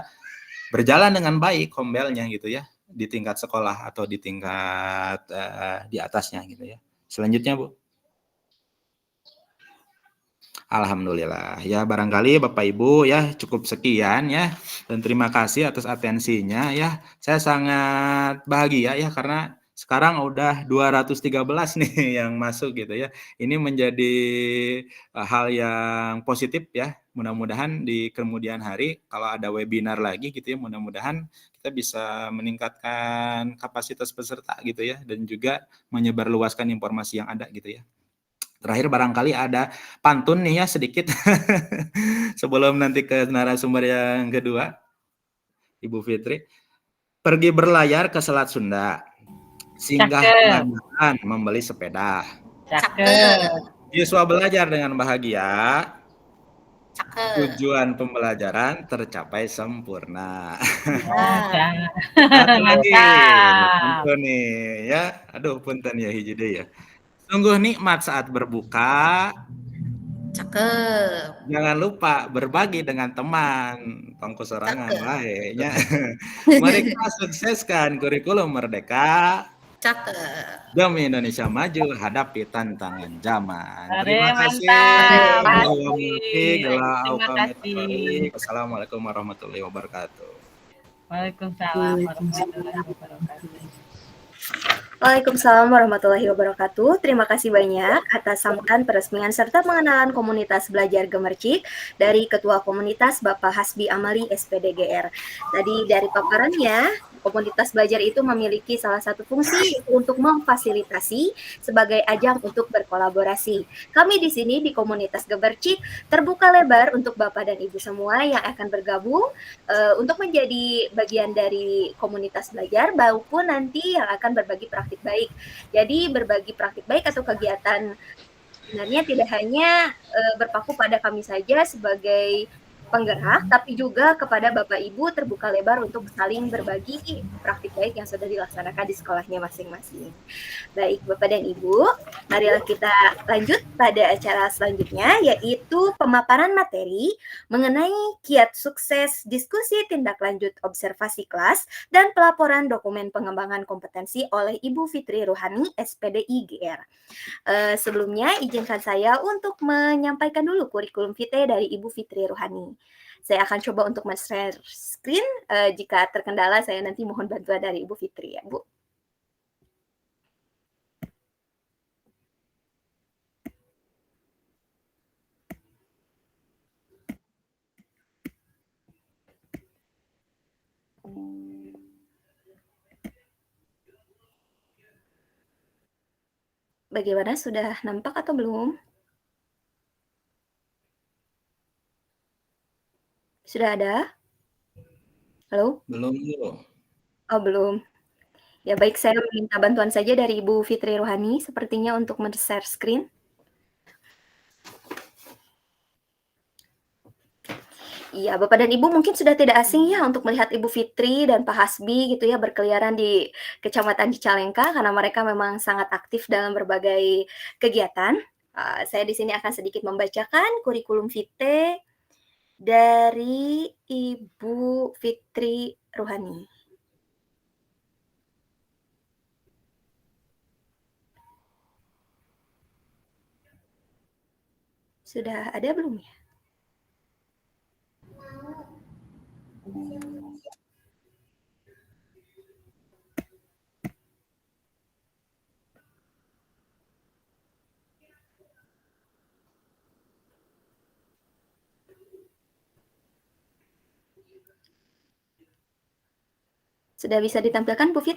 Speaker 3: berjalan dengan baik Kombelnya gitu ya di tingkat sekolah atau di tingkat di atasnya gitu ya. Selanjutnya Bu. Alhamdulillah ya, barangkali Bapak Ibu ya cukup sekian ya, dan terima kasih atas atensinya ya. Saya sangat bahagia ya karena sekarang udah 213 nih yang masuk gitu ya. Ini menjadi hal yang positif ya. Mudah-mudahan di kemudian hari kalau ada webinar lagi gitu ya, mudah-mudahan kita bisa meningkatkan kapasitas peserta gitu ya, dan juga menyebarluaskan informasi yang ada gitu ya. terakhir barangkali ada pantun nih ya sedikit sebelum nanti ke narasumber yang kedua, Ibu Fitri. Pergi berlayar ke Selat Sunda, singgah
Speaker 4: Cakep.
Speaker 3: Pangandaran membeli sepeda.
Speaker 4: Cakep.
Speaker 3: Siswa belajar dengan bahagia,
Speaker 1: Cakep.
Speaker 3: tujuan pembelajaran tercapai sempurna.
Speaker 4: Mantap.
Speaker 3: Satu lagi,
Speaker 4: Mantap.
Speaker 3: pantun nih ya. Aduh, punten ya hiji deui ya. Sungguh nikmat saat berbuka.
Speaker 1: Cakep.
Speaker 3: Jangan lupa berbagi dengan teman, tongko sorangan wae nya. Mari kita sukseskan kurikulum merdeka.
Speaker 1: Cakep.
Speaker 3: Demi Indonesia maju, hadapi tantangan zaman.
Speaker 4: Are,
Speaker 3: Terima kasih.
Speaker 4: mantap.
Speaker 3: Wallahul
Speaker 4: Asik. Terima kasih.
Speaker 3: Wassalamualaikum warahmatullahi wabarakatuh.
Speaker 4: Waalaikumsalam warahmatullahi wabarakatuh.
Speaker 1: Waalaikumsalam warahmatullahi wabarakatuh. Terima kasih banyak atas sambutan peresmian serta pengenalan komunitas belajar Gemercik dari Ketua Komunitas Bapak Hasbi Amali SPDGR. Tadi dari paparannya, komunitas belajar itu memiliki salah satu fungsi untuk memfasilitasi sebagai ajang untuk berkolaborasi. Kami di sini di komunitas Gemercik terbuka lebar untuk Bapak dan Ibu semua yang akan bergabung untuk menjadi bagian dari komunitas belajar maupun nanti yang akan berbagi praktik baik. Jadi berbagi praktik baik atau kegiatan sebenarnya tidak hanya berpaku pada kami saja sebagai penggerak, tapi juga kepada Bapak Ibu terbuka lebar untuk saling berbagi praktik baik yang sudah dilaksanakan di sekolahnya masing-masing. Baik Bapak dan Ibu, marilah kita lanjut pada acara selanjutnya, yaitu pemaparan materi mengenai kiat sukses diskusi tindak lanjut observasi kelas dan pelaporan dokumen pengembangan kompetensi oleh Ibu Fitri Ruhani, SPDI GR. Sebelumnya izinkan saya untuk menyampaikan dulu kurikulum vitae dari Ibu Fitri Ruhani. Saya akan coba untuk men-share screen. Jika terkendala, saya nanti mohon bantuan dari Ibu Fitri ya, Bu. Bagaimana, sudah nampak atau belum? Sudah ada? Halo?
Speaker 3: Belum, Bu.
Speaker 1: Oh, belum. Ya baik, saya meminta bantuan saja dari Ibu Fitri Ruhani sepertinya untuk men-share screen. Iya, Bapak dan Ibu mungkin sudah tidak asing ya untuk melihat Ibu Fitri dan Pak Hasbi gitu ya berkeliaran di Kecamatan Cicalengka karena mereka memang sangat aktif dalam berbagai kegiatan. Saya di sini akan sedikit membacakan kurikulum vitae dari Ibu Fitri Ruhani. Sudah ada belum ya? Sudah bisa ditampilkan, Bu Fit?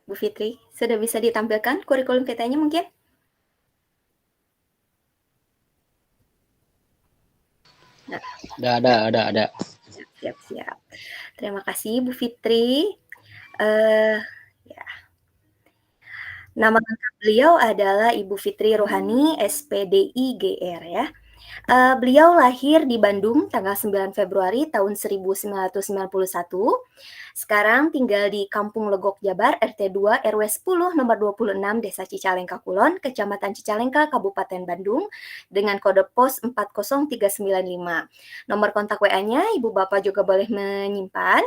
Speaker 1: Bu Fitri, sudah bisa ditampilkan kurikulum vitae-nya mungkin? Nah.
Speaker 5: Ada.
Speaker 1: Siap. Terima kasih Bu Fitri. Ya. Nama lengkap beliau adalah Ibu Fitri Ruhani, SPDI GR ya. Beliau lahir di Bandung tanggal 9 Februari tahun 1991. Sekarang tinggal di Kampung Legok Jabar, RT 2 RW 10 nomor 26 Desa Cicalengka Kulon, Kecamatan Cicalengka, Kabupaten Bandung dengan kode pos 40395. Nomor kontak WA-nya Ibu Bapak juga boleh menyimpan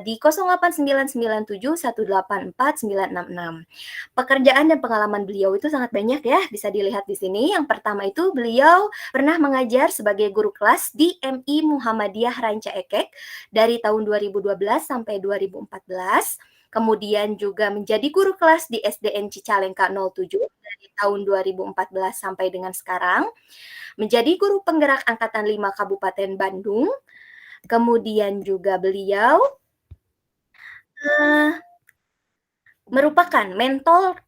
Speaker 1: di 089971849666. Pekerjaan dan pengalaman beliau itu sangat banyak ya, bisa dilihat di sini. Yang pertama itu beliau pernah mengajar sebagai guru kelas di MI Muhammadiyah Ranca Ekek dari tahun 2012 sampai 2014. Kemudian juga menjadi guru kelas di SDN Cicalengka 07 dari tahun 2014 sampai dengan sekarang. Menjadi guru penggerak Angkatan 5 Kabupaten Bandung. Kemudian juga beliau uh, merupakan mentor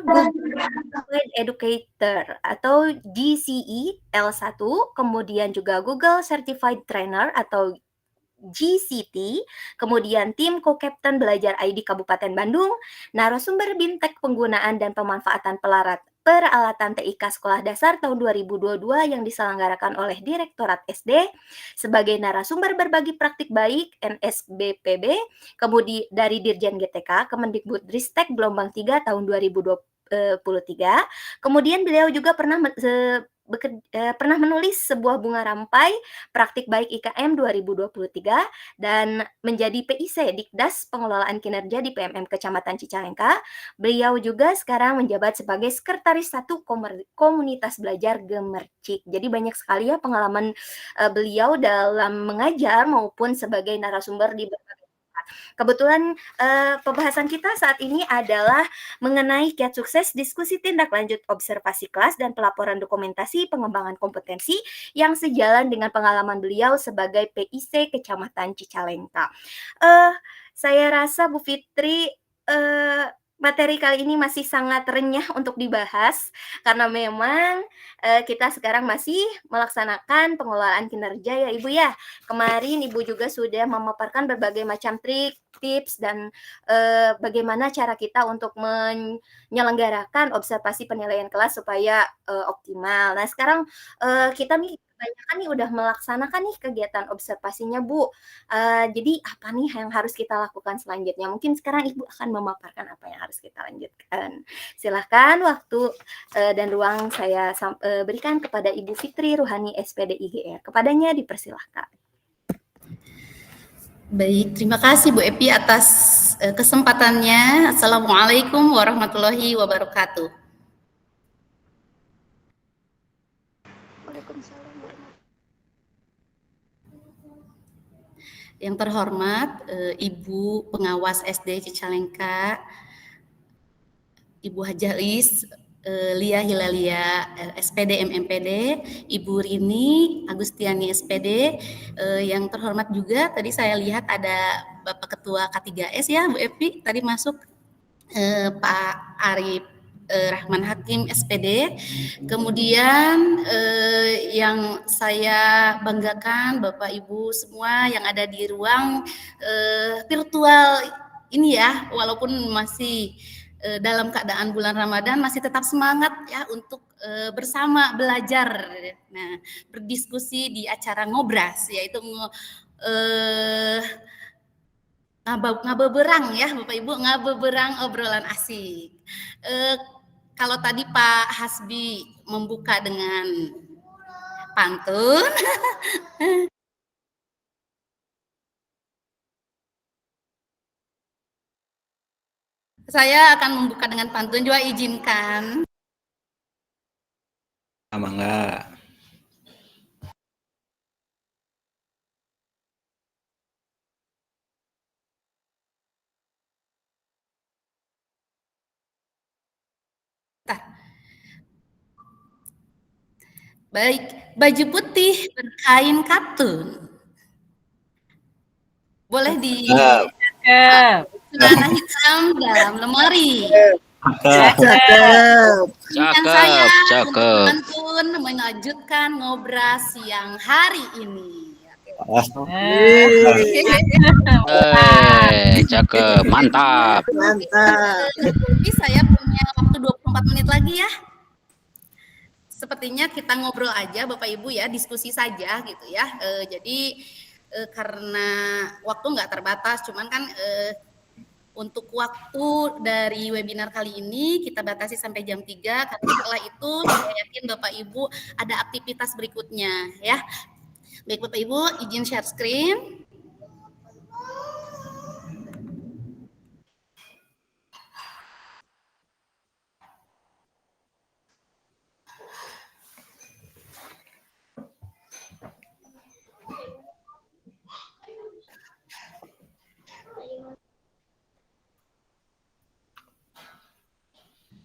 Speaker 1: Google Certified Educator atau GCE L1, kemudian juga Google Certified Trainer atau GCT, kemudian tim co-captain Belajar ID Kabupaten Bandung, narasumber Bintek penggunaan dan pemanfaatan peralatan TIK Sekolah Dasar tahun 2022 yang diselenggarakan oleh Direktorat SD, sebagai narasumber berbagi praktik baik NSBPB, kemudian dari Dirjen GTK, Kemendikbudristek gelombang 3 tahun 2023. Kemudian beliau juga pernah menulis sebuah bunga rampai praktik baik IKM 2023 dan menjadi PIC Dikdas Pengelolaan Kinerja di PMM Kecamatan Cicalengka. Beliau juga sekarang menjabat sebagai Sekretaris 1 Komunitas Belajar Gemercik. Jadi banyak sekali ya pengalaman beliau dalam mengajar maupun sebagai narasumber di berbagai tempat. Kebetulan pembahasan kita saat ini adalah mengenai kiat sukses diskusi tindak lanjut observasi kelas dan pelaporan dokumentasi pengembangan kompetensi yang sejalan dengan pengalaman beliau sebagai PIC Kecamatan Cicalengka. Saya rasa Bu Fitri materi kali ini masih sangat renyah untuk dibahas karena memang kita sekarang masih melaksanakan pengelolaan kinerja ya Ibu ya. Kemarin Ibu juga sudah memaparkan berbagai macam trik, tips dan bagaimana cara kita untuk menyelenggarakan observasi penilaian kelas supaya optimal. Nah, sekarang kita nih kebanyakan nih udah melaksanakan nih kegiatan observasinya Bu. Jadi apa nih yang harus kita lakukan selanjutnya? Mungkin sekarang Ibu akan memaparkan apa yang harus kita lanjutkan. Silahkan waktu dan ruang saya berikan kepada Ibu Fitri Ruhani SPD IGR. Kepadanya dipersilahkan.
Speaker 5: Baik, terima kasih Bu Epi atas kesempatannya. Assalamualaikum warahmatullahi wabarakatuh. Yang terhormat Ibu Pengawas SD Cicalengka, Ibu Hajalis Lia Hilalia SPD MMPD, Ibu Rini Agustiani SPD, yang terhormat juga tadi saya lihat ada Bapak Ketua K3S ya Bu Epi, tadi masuk Pak Arif Rahman Hakim SPD. Kemudian yang saya banggakan Bapak Ibu semua yang ada di ruang virtual ini ya, walaupun masih dalam keadaan bulan Ramadan masih tetap semangat ya untuk bersama belajar. Nah, berdiskusi di acara ngobras yaitu ngabeberang ya Bapak Ibu, ngabeberang obrolan asik. Kalau tadi Pak Hasbi membuka dengan pantun, saya akan membuka dengan pantun juga, izinkan.
Speaker 3: Mangga.
Speaker 5: Baik, baju putih berkain katun. Boleh di celana hitam dalam lemari.
Speaker 6: Cakep.
Speaker 5: Pantun melanjutkan ngobras siang hari ini.
Speaker 6: Cakep, mantap.
Speaker 5: Jadi saya punya waktu 24 menit lagi ya. Sepertinya kita ngobrol aja Bapak Ibu ya, diskusi saja gitu ya. Jadi karena waktu nggak terbatas, cuman kan untuk waktu dari webinar kali ini kita batasi sampai jam 3, karena setelah itu saya yakin Bapak Ibu ada aktivitas berikutnya ya. Baik Bapak Ibu, izin share screen.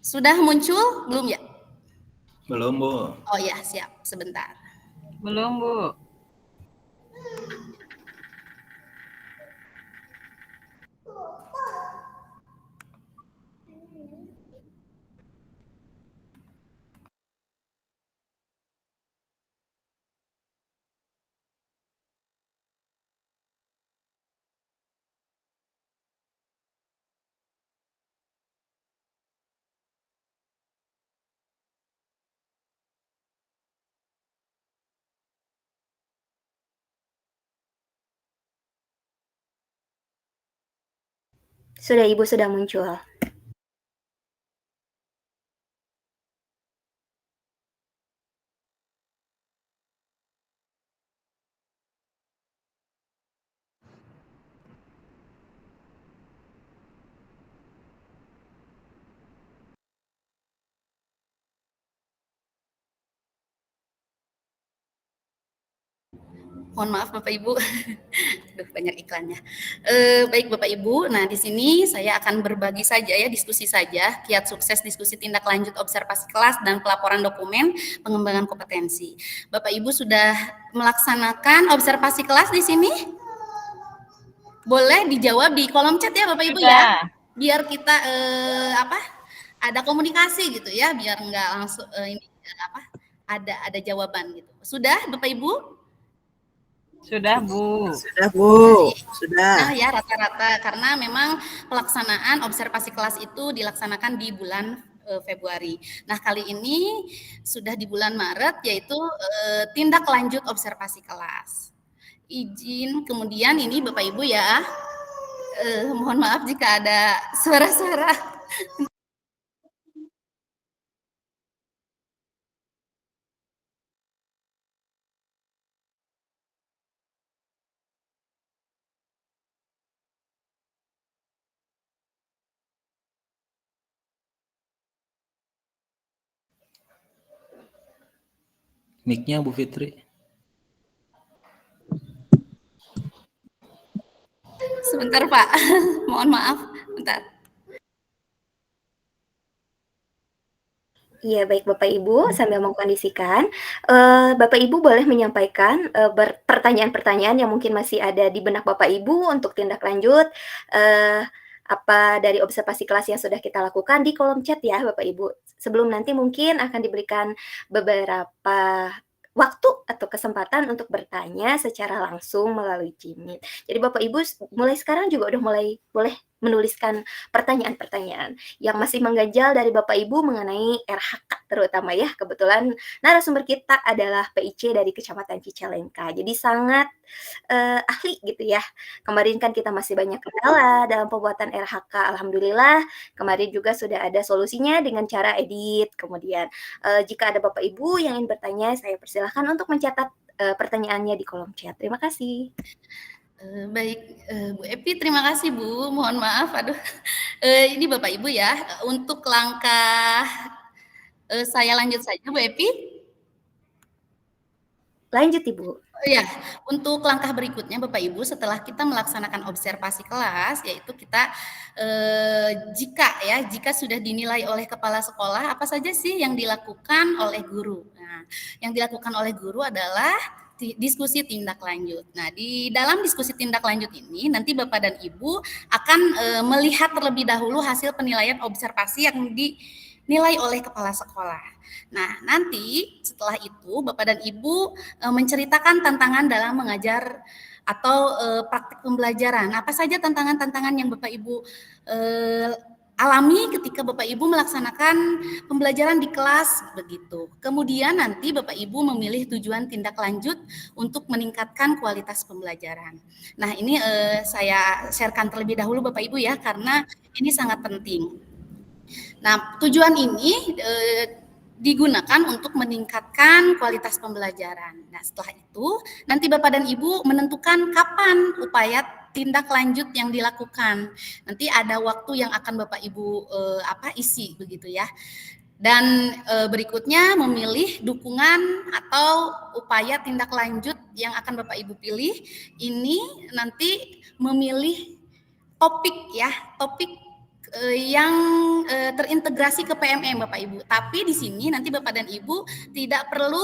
Speaker 5: Sudah muncul belum ya?
Speaker 3: Belum, Bu.
Speaker 5: Oh ya, siap. Sebentar.
Speaker 4: Belum, Bu.
Speaker 1: Sudah, Ibu sudah muncul.
Speaker 5: Mohon maaf Bapak Ibu, Duh, banyak iklannya. Baik Bapak Ibu, nah di sini saya akan berbagi saja ya, diskusi saja, kiat sukses diskusi tindak lanjut observasi kelas dan pelaporan dokumen pengembangan kompetensi. Bapak Ibu sudah melaksanakan observasi kelas di sini? Boleh dijawab di kolom chat ya Bapak Ibu ya, biar kita ada komunikasi gitu ya, biar nggak langsung ini ada jawaban gitu. Sudah Bapak Ibu?
Speaker 4: Sudah, Bu.
Speaker 7: Sudah, Bu. Sudah.
Speaker 5: Nah ya rata-rata karena memang pelaksanaan observasi kelas itu dilaksanakan di bulan Februari. Nah kali ini sudah di bulan Maret yaitu tindak lanjut observasi kelas. Izin kemudian ini Bapak Ibu ya, mohon maaf jika ada suara-suara.
Speaker 3: Mic-nya Bu Fitri.
Speaker 5: Sebentar Pak, mohon maaf, bentar.
Speaker 1: Iya, baik Bapak Ibu, sambil mengkondisikan, Bapak Ibu boleh menyampaikan pertanyaan-pertanyaan yang mungkin masih ada di benak Bapak Ibu untuk tindak lanjut apa dari observasi kelas yang sudah kita lakukan di kolom chat ya Bapak Ibu. Sebelum nanti mungkin akan diberikan beberapa waktu atau kesempatan untuk bertanya secara langsung melalui Jimmy. Jadi Bapak Ibu mulai sekarang juga udah mulai boleh menuliskan pertanyaan-pertanyaan yang masih mengganjal dari Bapak Ibu mengenai RHK terutama ya. Kebetulan narasumber kita adalah PIC dari Kecamatan Cicalengka. Jadi sangat ahli gitu ya. Kemarin kan kita masih banyak kendala dalam pembuatan RHK. Alhamdulillah kemarin juga sudah ada solusinya dengan cara edit. Kemudian jika ada Bapak Ibu yang ingin bertanya, saya persilahkan untuk mencatat pertanyaannya di kolom chat. Terima kasih.
Speaker 5: Baik, Bu Epi, terima kasih Bu. Mohon maaf, aduh. Ini Bapak Ibu ya, untuk langkah saya lanjut saja Bu Epi.
Speaker 1: Lanjut Ibu.
Speaker 5: Ya, untuk langkah berikutnya Bapak Ibu setelah kita melaksanakan observasi kelas, yaitu kita jika sudah dinilai oleh kepala sekolah, apa saja sih yang dilakukan oleh guru? Nah, yang dilakukan oleh guru adalah diskusi tindak lanjut. Nah, di dalam diskusi tindak lanjut ini nanti Bapak dan Ibu akan melihat terlebih dahulu hasil penilaian observasi yang dinilai oleh kepala sekolah. Nah, nanti setelah itu Bapak dan Ibu menceritakan tantangan dalam mengajar atau praktik pembelajaran. Apa saja tantangan-tantangan yang Bapak Ibu alami ketika Bapak Ibu melaksanakan pembelajaran di kelas begitu. Kemudian nanti Bapak Ibu memilih tujuan tindak lanjut untuk meningkatkan kualitas pembelajaran. Nah, ini saya sharekan terlebih dahulu Bapak Ibu ya, karena ini sangat penting. Nah, tujuan ini digunakan untuk meningkatkan kualitas pembelajaran. Nah, setelah itu nanti Bapak dan Ibu menentukan kapan upaya tindak lanjut yang dilakukan. Nanti ada waktu yang akan Bapak Ibu isi begitu ya. Dan berikutnya memilih dukungan atau upaya tindak lanjut yang akan Bapak Ibu pilih. Ini nanti memilih topik yang terintegrasi ke PMM Bapak Ibu. Tapi di sini nanti Bapak dan Ibu tidak perlu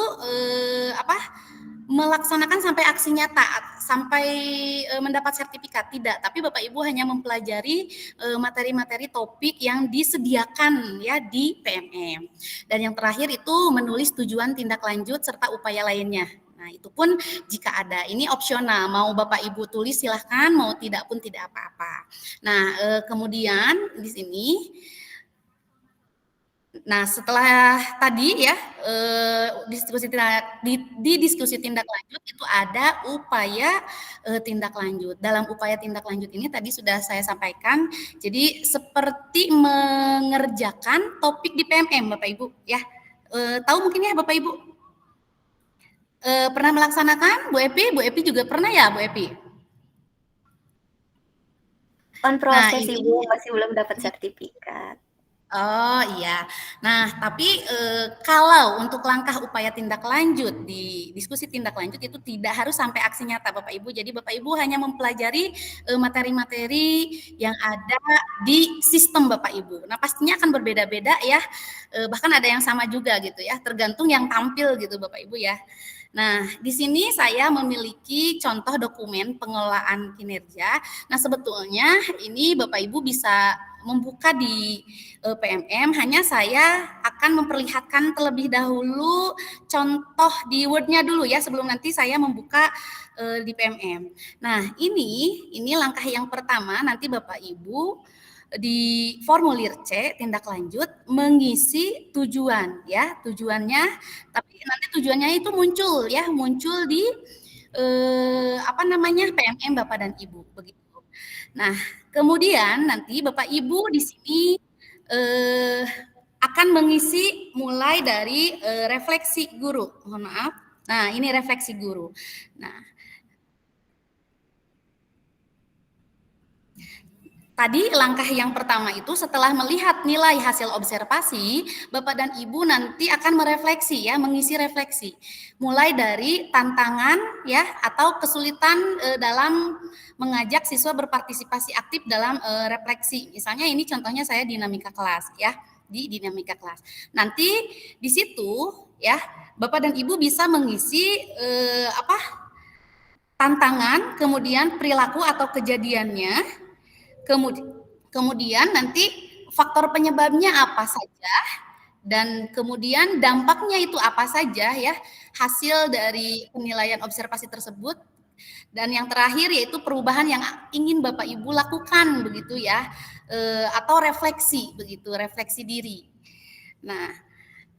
Speaker 5: melaksanakan sampai aksi nyata, sampai mendapat sertifikat, tidak. Tapi Bapak Ibu hanya mempelajari materi-materi topik yang disediakan ya di PMM. Dan yang terakhir itu menulis tujuan tindak lanjut serta upaya lainnya. Nah, itu pun jika ada, ini opsional, mau Bapak Ibu tulis silahkan, mau tidak pun tidak apa-apa. Nah, kemudian di sini, Nah, setelah tadi ya di diskusi tindak lanjut itu ada upaya tindak lanjut. Dalam upaya tindak lanjut ini tadi sudah saya sampaikan, jadi seperti mengerjakan topik di PMM, Bapak Ibu ya. Tahu mungkin ya Bapak Ibu pernah melaksanakan, Bu Epi juga pernah ya Bu Epi?
Speaker 1: On proses
Speaker 5: ini
Speaker 1: Ibu, masih belum dapat sertifikat.
Speaker 5: Oh iya. Nah, tapi kalau untuk langkah upaya tindak lanjut di diskusi tindak lanjut itu tidak harus sampai aksi nyata Bapak Ibu. Jadi Bapak Ibu hanya mempelajari materi-materi yang ada di sistem Bapak Ibu. Nah, pastinya akan berbeda-beda ya. Bahkan ada yang sama juga gitu ya, tergantung yang tampil gitu Bapak Ibu ya. Nah, di sini saya memiliki contoh dokumen pengelolaan kinerja. Nah, sebetulnya ini Bapak Ibu bisa membuka di PMM, hanya saya akan memperlihatkan terlebih dahulu contoh di Word-nya dulu ya, sebelum nanti saya membuka di PMM. Nah, ini langkah yang pertama, nanti Bapak Ibu di formulir C tindak lanjut mengisi tujuan ya, tujuannya, tapi nanti tujuannya itu muncul di PMM Bapak dan Ibu begitu. Nah, kemudian nanti Bapak Ibu di sini akan mengisi mulai dari refleksi guru. Mohon maaf. Nah, ini refleksi guru. Nah, tadi langkah yang pertama itu setelah melihat nilai hasil observasi, Bapak dan Ibu nanti akan merefleksi ya, mengisi refleksi. Mulai dari tantangan ya atau kesulitan dalam mengajak siswa berpartisipasi aktif dalam refleksi. Misalnya ini contohnya saya dinamika kelas ya, di dinamika kelas. Nanti di situ ya, Bapak dan Ibu bisa mengisi tantangan, kemudian perilaku atau kejadiannya. Kemudian nanti faktor penyebabnya apa saja dan kemudian dampaknya itu apa saja ya, hasil dari penilaian observasi tersebut, dan yang terakhir yaitu perubahan yang ingin Bapak Ibu lakukan begitu ya, atau refleksi begitu, refleksi diri. Nah,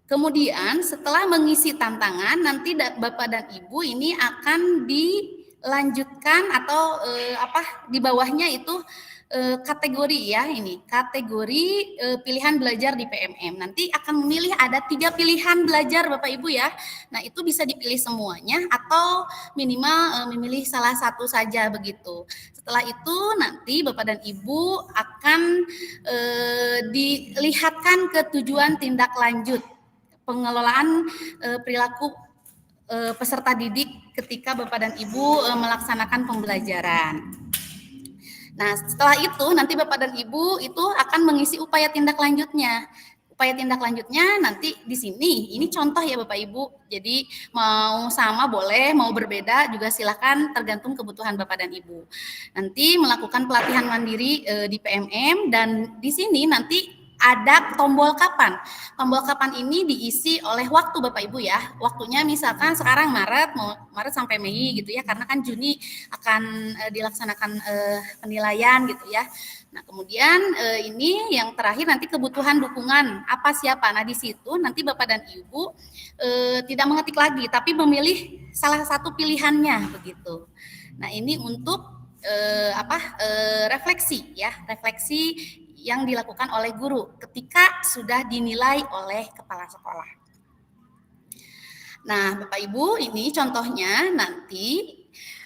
Speaker 5: kemudian setelah mengisi tantangan nanti Bapak dan Ibu ini akan dilanjutkan atau di bawahnya itu kategori ya, ini kategori pilihan belajar di PMM. Nanti akan memilih ada 3 pilihan belajar Bapak Ibu ya. Nah, itu bisa dipilih semuanya atau minimal memilih salah satu saja begitu. Setelah itu nanti Bapak dan Ibu akan dilihatkan ke tujuan tindak lanjut pengelolaan perilaku peserta didik ketika Bapak dan Ibu melaksanakan pembelajaran. Nah, setelah itu nanti Bapak dan Ibu itu akan mengisi upaya tindak lanjutnya. Upaya tindak lanjutnya nanti di sini, ini contoh ya Bapak Ibu. Jadi mau sama boleh, mau berbeda juga silakan, tergantung kebutuhan Bapak dan Ibu. Nanti melakukan pelatihan mandiri di PMM, dan di sini nanti ada tombol kapan. Tombol kapan ini diisi oleh waktu Bapak Ibu ya. Waktunya misalkan sekarang Maret sampai Mei gitu ya, karena kan Juni akan dilaksanakan penilaian gitu ya. Nah, kemudian ini yang terakhir nanti kebutuhan dukungan apa siapa. Nah, di situ nanti Bapak dan Ibu tidak mengetik lagi tapi memilih salah satu pilihannya begitu. Nah, ini untuk refleksi ya, refleksi yang dilakukan oleh guru ketika sudah dinilai oleh kepala sekolah. Nah, Bapak Ibu, ini contohnya nanti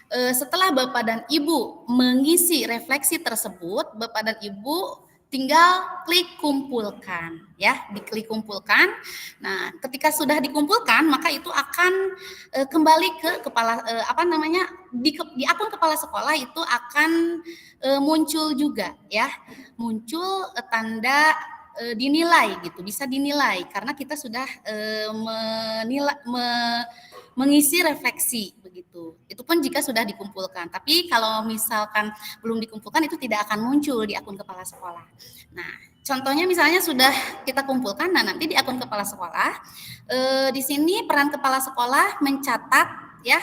Speaker 5: setelah Bapak dan Ibu mengisi refleksi tersebut, Bapak dan Ibu tinggal klik kumpulkan ya, diklik kumpulkan. Nah, ketika sudah dikumpulkan maka itu akan kembali ke kepala di akun kepala sekolah itu akan muncul juga ya, muncul tanda dinilai gitu, bisa dinilai karena kita sudah mengisi refleksi begitu. Itu pun jika sudah dikumpulkan. Tapi kalau misalkan belum dikumpulkan itu tidak akan muncul di akun kepala sekolah. Nah, contohnya misalnya sudah kita kumpulkan, nah nanti di akun kepala sekolah di sini peran kepala sekolah mencatat ya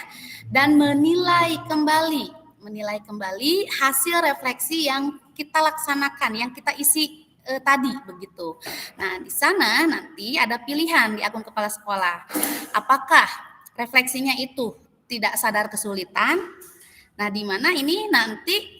Speaker 5: dan menilai kembali hasil refleksi yang kita laksanakan, yang kita isi tadi begitu. Nah, di sana nanti ada pilihan di akun kepala sekolah. Apakah refleksinya itu tidak sadar kesulitan? Nah, di mana ini nanti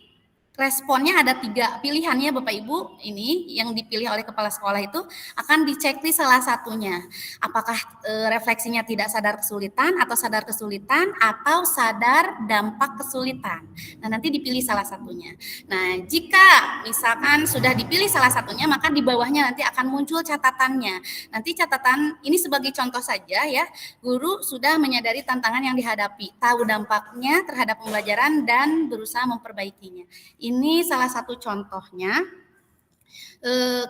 Speaker 5: responnya ada 3 pilihan ya Bapak Ibu. Ini yang dipilih oleh kepala sekolah itu akan diceklis salah satunya. Apakah refleksinya tidak sadar kesulitan atau sadar kesulitan atau sadar dampak kesulitan. Nah, nanti dipilih salah satunya. Nah, jika misalkan sudah dipilih salah satunya, maka di bawahnya nanti akan muncul catatannya. Nanti catatan ini sebagai contoh saja ya. Guru sudah menyadari tantangan yang dihadapi, tahu dampaknya terhadap pembelajaran dan berusaha memperbaikinya. Ini salah satu contohnya.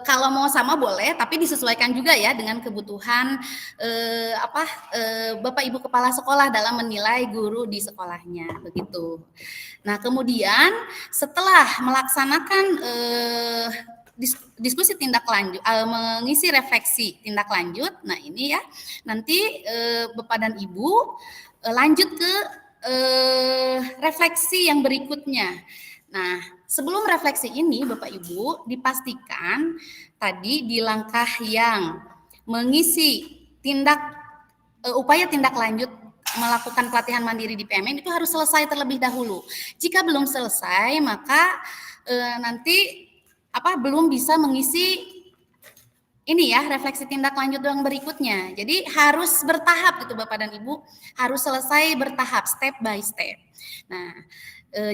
Speaker 5: Kalau mau sama boleh, tapi disesuaikan juga ya dengan kebutuhan Bapak Ibu kepala sekolah dalam menilai guru di sekolahnya, begitu. Nah, kemudian setelah melaksanakan diskusi tindak lanjut, mengisi refleksi tindak lanjut, nah ini ya, nanti Bapak dan Ibu lanjut ke refleksi yang berikutnya. Nah, sebelum refleksi ini Bapak Ibu dipastikan tadi di langkah yang mengisi upaya tindak lanjut melakukan pelatihan mandiri di PMN itu harus selesai terlebih dahulu. Jika belum selesai maka nanti belum bisa mengisi ini ya refleksi tindak lanjut yang berikutnya. Jadi harus bertahap gitu Bapak dan Ibu, harus selesai bertahap step by step. Nah,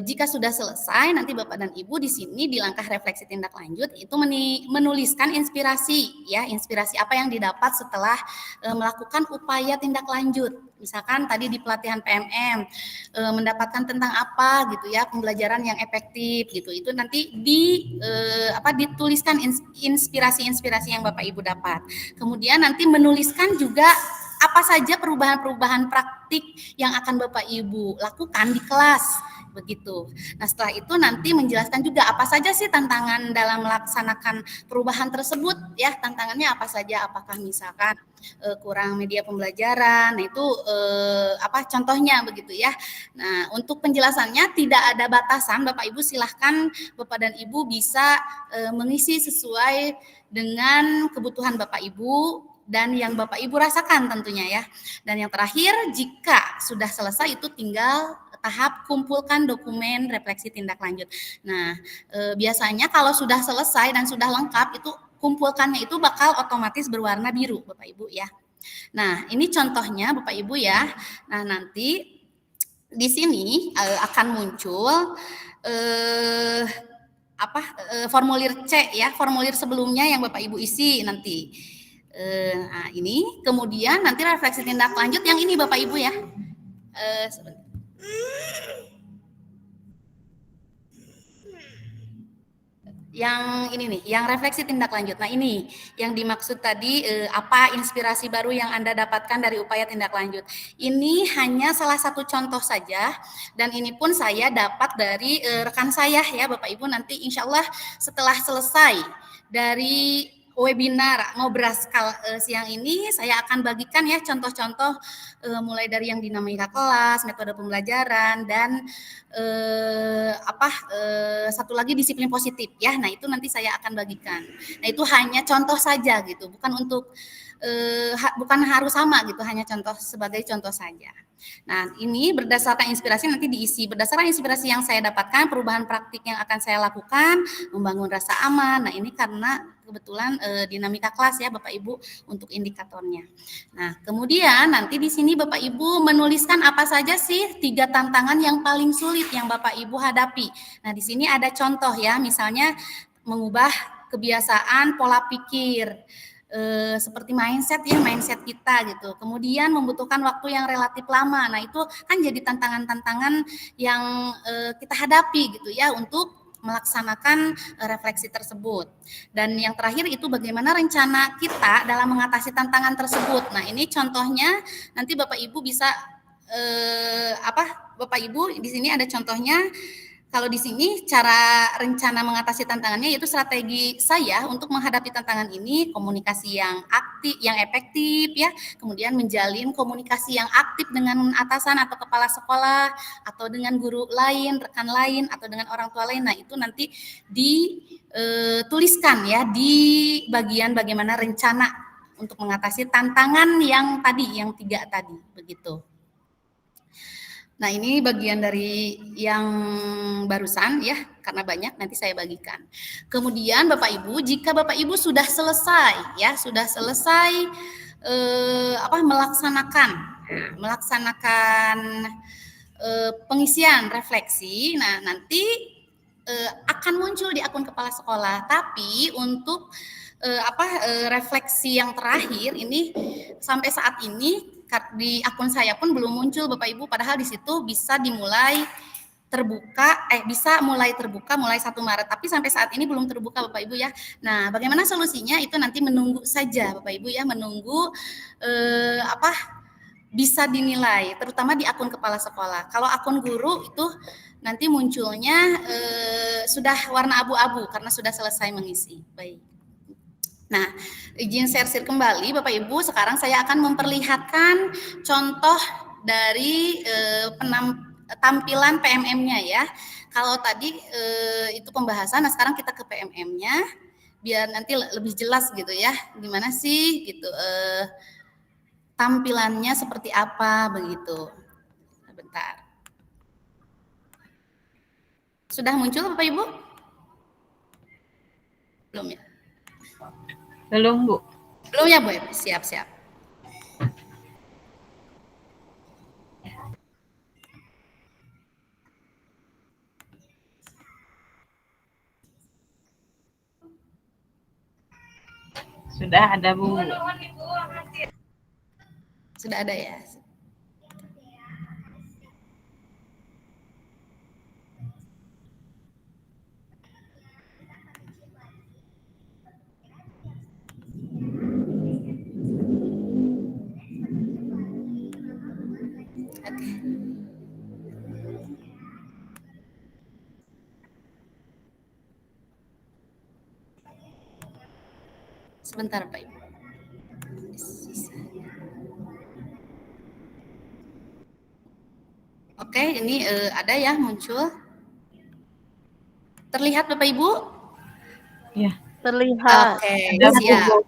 Speaker 5: jika sudah selesai, nanti Bapak dan Ibu di sini di langkah refleksi tindak lanjut itu menuliskan inspirasi ya, inspirasi apa yang didapat setelah melakukan upaya tindak lanjut. Misalkan tadi di pelatihan PMM mendapatkan tentang apa gitu ya, pembelajaran yang efektif gitu. Itu nanti dituliskan inspirasi-inspirasi yang Bapak Ibu dapat. Kemudian nanti menuliskan juga apa saja perubahan-perubahan praktik yang akan Bapak Ibu lakukan di kelas. Begitu. Nah, setelah itu nanti menjelaskan juga apa saja sih tantangan dalam melaksanakan perubahan tersebut ya, tantangannya apa saja, apakah misalkan kurang media pembelajaran, nah itu contohnya begitu ya. Nah, untuk penjelasannya tidak ada batasan, Bapak Ibu silahkan Bapak dan Ibu bisa mengisi sesuai dengan kebutuhan Bapak Ibu dan yang Bapak Ibu rasakan tentunya ya. Dan yang terakhir, jika sudah selesai itu tinggal tahap kumpulkan dokumen refleksi tindak lanjut. Nah, biasanya kalau sudah selesai dan sudah lengkap itu kumpulkannya itu bakal otomatis berwarna biru Bapak Ibu ya. Nah, ini contohnya Bapak Ibu ya. Nah, nanti di sini akan muncul formulir C ya, formulir sebelumnya yang Bapak Ibu isi nanti. Nah, ini kemudian nanti refleksi tindak lanjut yang ini Bapak Ibu ya. Sebentar. Yang ini nih, yang refleksi tindak lanjut. Nah, ini yang dimaksud tadi apa inspirasi baru yang Anda dapatkan dari upaya tindak lanjut. Ini hanya salah satu contoh saja dan ini pun saya dapat dari rekan saya ya Bapak Ibu. Nanti insya Allah setelah selesai dari webinar Ngobraskal siang ini saya akan bagikan ya contoh-contoh mulai dari yang dinamika kelas, metode pembelajaran dan satu lagi disiplin positif ya. Nah, itu nanti saya akan bagikan. Nah, itu hanya contoh saja gitu, bukan harus sama gitu, hanya contoh sebagai contoh saja. Nah, ini berdasarkan inspirasi nanti diisi. Berdasarkan inspirasi yang saya dapatkan, perubahan praktik yang akan saya lakukan, membangun rasa aman. Nah, ini karena kebetulan dinamika kelas ya Bapak Ibu untuk indikatornya. Nah, kemudian nanti di sini Bapak Ibu menuliskan apa saja sih 3 tantangan yang paling sulit yang Bapak Ibu hadapi. Nah, di sini ada contoh ya, misalnya mengubah kebiasaan pola pikir. Seperti mindset kita gitu. Kemudian membutuhkan waktu yang relatif lama. Nah, itu kan jadi tantangan-tantangan yang kita hadapi gitu ya untuk melaksanakan refleksi tersebut. Dan yang terakhir itu bagaimana rencana kita dalam mengatasi tantangan tersebut. Nah, ini contohnya nanti Bapak Ibu bisa Bapak Ibu di sini ada contohnya. Kalau di sini cara rencana mengatasi tantangannya yaitu strategi saya untuk menghadapi tantangan ini, komunikasi yang aktif, yang efektif ya, kemudian menjalin komunikasi yang aktif dengan atasan atau kepala sekolah atau dengan guru lain, rekan lain atau dengan orang tua lain. Nah, itu nanti tuliskan ya di bagian bagaimana rencana untuk mengatasi tantangan yang tadi, yang 3 tadi, begitu. Nah, ini bagian dari yang barusan ya, karena banyak nanti saya bagikan. Kemudian Bapak Ibu, jika Bapak Ibu sudah selesai ya, sudah selesai melaksanakan pengisian refleksi, nah nanti akan muncul di akun kepala sekolah. Tapi untuk refleksi yang terakhir ini sampai saat ini di akun saya pun belum muncul Bapak Ibu, padahal di situ bisa dimulai terbuka, bisa mulai terbuka mulai 1 Maret, tapi sampai saat ini belum terbuka Bapak Ibu ya. Nah, bagaimana solusinya itu nanti menunggu saja Bapak Ibu ya, menunggu bisa dinilai, terutama di akun kepala sekolah. Kalau akun guru itu nanti munculnya sudah warna abu-abu karena sudah selesai mengisi. Baik. Nah, izin share kembali Bapak Ibu, sekarang saya akan memperlihatkan contoh dari tampilan PMM-nya ya. Kalau tadi itu pembahasan, nah sekarang kita ke PMM-nya biar nanti lebih jelas gitu ya. Gimana sih gitu tampilannya seperti apa begitu. Sebentar. Sudah muncul Bapak Ibu? Belum ya?
Speaker 4: Belum, Bu.
Speaker 5: Belum ya, Bu? Siap-siap.
Speaker 4: Sudah ada, Bu.
Speaker 5: Sudah ada ya? Oke. Sebentar Pak Ibu. Oke, ini ada ya muncul. Terlihat Bapak Ibu?
Speaker 4: Ya.
Speaker 8: Terlihat.
Speaker 5: Oke,
Speaker 4: Ada, Bu.
Speaker 5: siap.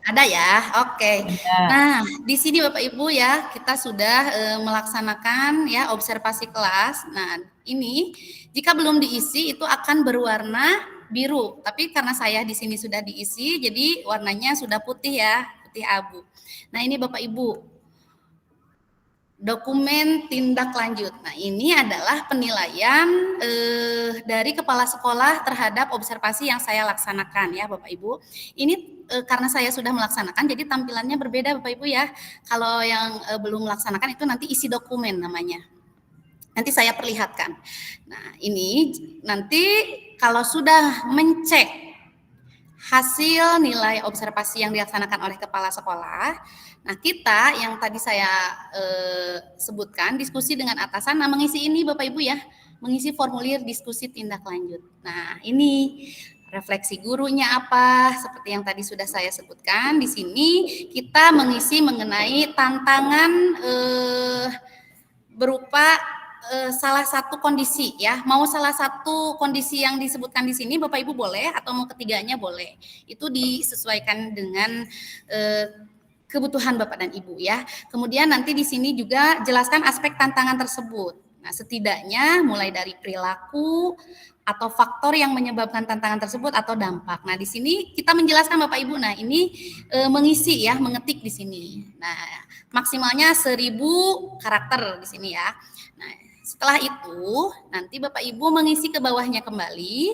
Speaker 5: Ada ya, oke.
Speaker 4: Ada.
Speaker 5: Nah, di sini Bapak Ibu ya, kita sudah melaksanakan ya observasi kelas. Nah, ini jika belum diisi itu akan berwarna biru. Tapi karena saya di sini sudah diisi, jadi warnanya sudah putih ya, putih abu. Nah, ini Bapak Ibu, dokumen tindak lanjut. Nah, ini adalah penilaian dari kepala sekolah terhadap observasi yang saya laksanakan ya Bapak Ibu. Ini karena saya sudah melaksanakan, jadi tampilannya berbeda Bapak Ibu ya. Kalau yang belum melaksanakan itu nanti isi dokumen namanya. Nanti saya perlihatkan. Nah, ini nanti kalau sudah mencek hasil nilai observasi yang dilaksanakan oleh kepala sekolah, nah kita yang tadi saya sebutkan, diskusi dengan atasan, nah mengisi ini Bapak Ibu ya, mengisi formulir diskusi tindak lanjut. Nah, ini refleksi gurunya apa, seperti yang tadi sudah saya sebutkan. Di sini kita mengisi mengenai tantangan berupa salah satu kondisi ya. Mau salah satu kondisi yang disebutkan di sini Bapak Ibu boleh, atau mau ketiganya boleh. Itu disesuaikan dengan kebutuhan Bapak dan Ibu ya. Kemudian nanti di sini juga jelaskan aspek tantangan tersebut. Nah, setidaknya mulai dari perilaku atau faktor yang menyebabkan tantangan tersebut atau dampak. Nah, di sini kita menjelaskan Bapak Ibu. Nah, ini mengisi ya, mengetik di sini. Nah, maksimalnya 1000 karakter di sini ya. Nah, setelah itu nanti Bapak Ibu mengisi ke bawahnya kembali.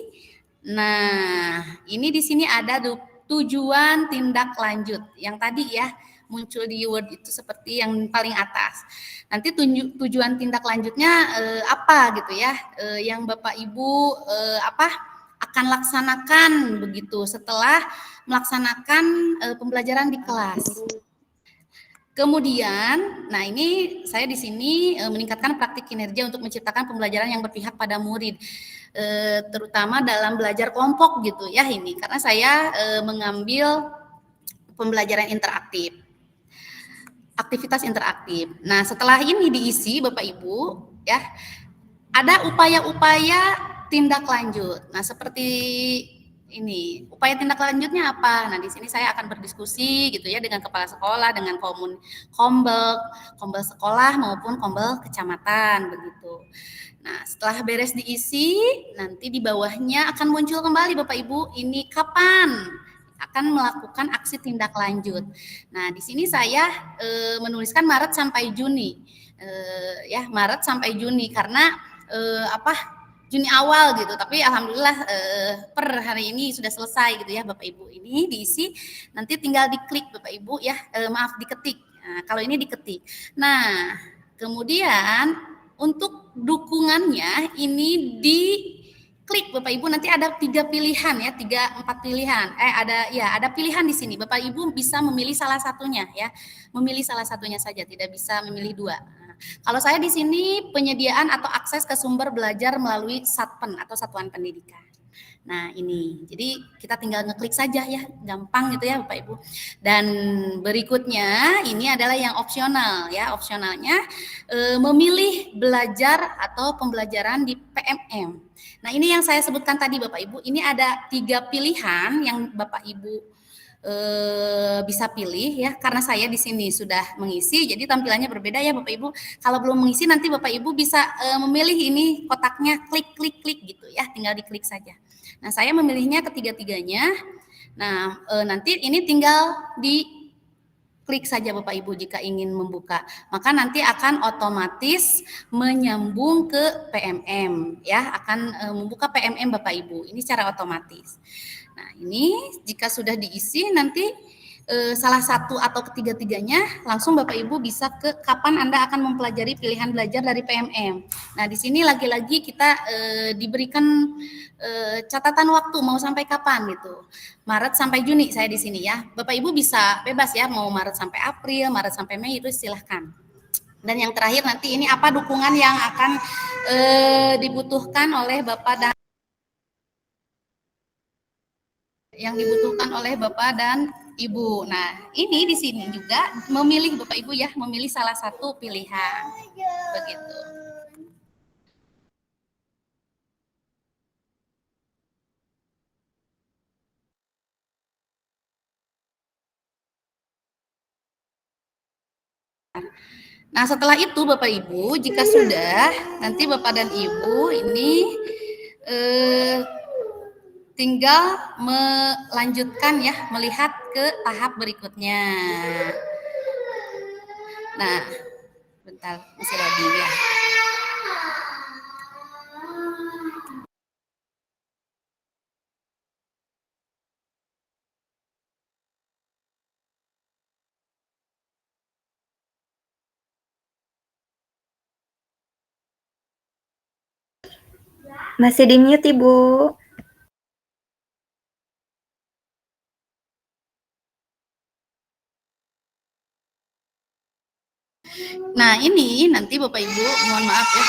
Speaker 5: Nah, ini di sini ada tujuan tindak lanjut yang tadi ya muncul di Word itu seperti yang paling atas. Nanti tujuan tindak lanjutnya apa gitu ya, yang Bapak Ibu akan laksanakan begitu setelah melaksanakan pembelajaran di kelas. Kemudian, nah ini saya di sini meningkatkan praktik kinerja untuk menciptakan pembelajaran yang berpihak pada murid, terutama dalam belajar kelompok gitu ya ini, karena saya mengambil pembelajaran interaktif, aktivitas interaktif. Nah, setelah ini diisi Bapak Ibu ya, ada upaya-upaya tindak lanjut. Nah, seperti ini upaya tindak lanjutnya apa? Nah, di sini saya akan berdiskusi gitu ya dengan kepala sekolah, dengan kombel sekolah maupun kombel kecamatan begitu. Nah, setelah beres diisi, nanti di bawahnya akan muncul kembali Bapak Ibu, ini kapan akan melakukan aksi tindak lanjut. Nah, di sini saya menuliskan Maret sampai Juni. Ya, Maret sampai Juni karena Juni awal gitu, tapi alhamdulillah per hari ini sudah selesai gitu ya Bapak Ibu. Ini diisi, nanti tinggal diklik Bapak Ibu ya, maaf diketik. Nah, kalau ini diketik. Nah, kemudian untuk dukungannya ini diklik Bapak Ibu, nanti ada 3 pilihan ya, 4 pilihan. Ada pilihan di sini. Bapak Ibu bisa memilih salah satunya ya. Memilih salah satunya saja, tidak bisa memilih 2. Kalau saya di sini penyediaan atau akses ke sumber belajar melalui SATPEN atau Satuan Pendidikan. Nah, ini. Jadi kita tinggal ngeklik saja ya, gampang gitu ya Bapak Ibu. Dan berikutnya ini adalah yang opsional ya. Opsionalnya memilih belajar atau pembelajaran di PMM. Nah, ini yang saya sebutkan tadi Bapak Ibu. Ini ada 3 pilihan yang Bapak Ibu bisa pilih ya, karena saya di sini sudah mengisi, jadi tampilannya berbeda ya Bapak Ibu. Kalau belum mengisi nanti Bapak Ibu bisa memilih ini kotaknya klik gitu ya, tinggal diklik saja. Nah, saya memilihnya ketiga-tiganya. Nah, nanti ini tinggal diklik saja Bapak Ibu jika ingin membuka. Maka nanti akan otomatis menyambung ke PMM ya, akan membuka PMM Bapak Ibu. Ini secara otomatis. Nah, ini jika sudah diisi nanti salah satu atau ketiga-tiganya langsung Bapak Ibu bisa ke kapan Anda akan mempelajari pilihan belajar dari PMM. Nah, di sini lagi-lagi kita diberikan catatan waktu mau sampai kapan gitu. Maret sampai Juni saya di sini ya. Bapak Ibu bisa bebas ya mau Maret sampai April, Maret sampai Mei itu silahkan. Dan yang terakhir nanti ini apa dukungan yang akan dibutuhkan oleh Bapak dan Ibu. Nah, ini di sini juga memilih Bapak Ibu ya, memilih salah satu pilihan. Begitu. Nah, setelah itu Bapak Ibu, jika sudah, nanti Bapak dan Ibu ini tinggal melanjutkan ya, melihat ke tahap berikutnya. Nah, bentar, masih loading ya.
Speaker 1: Masih di mute Ibu.
Speaker 5: Nah, ini nanti Bapak Ibu, mohon maaf ya.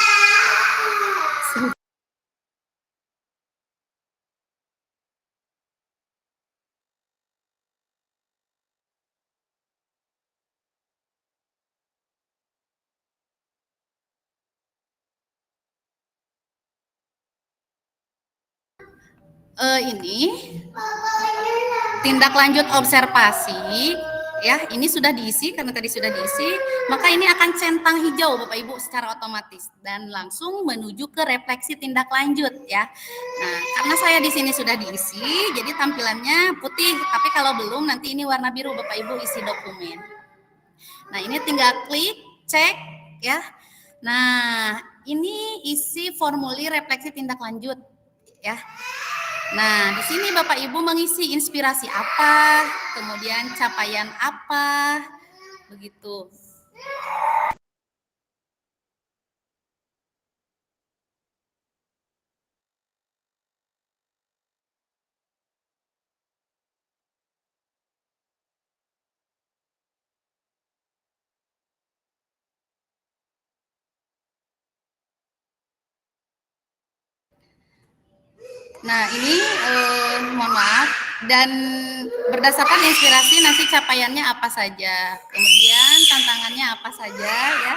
Speaker 5: Ini tindak lanjut observasi ya, ini sudah diisi karena tadi sudah diisi, maka ini akan centang hijau Bapak Ibu secara otomatis dan langsung menuju ke refleksi tindak lanjut ya. Nah, karena saya di sini sudah diisi, jadi tampilannya putih, tapi kalau belum nanti ini warna biru Bapak Ibu isi dokumen. Nah, ini tinggal klik, cek ya. Nah, ini isi formulir refleksi tindak lanjut ya. Nah, di sini Bapak Ibu mengisi inspirasi apa, kemudian capaian apa, begitu. Nah, ini mohon maaf, dan berdasarkan inspirasi nanti capaiannya apa saja, kemudian tantangannya apa saja ya.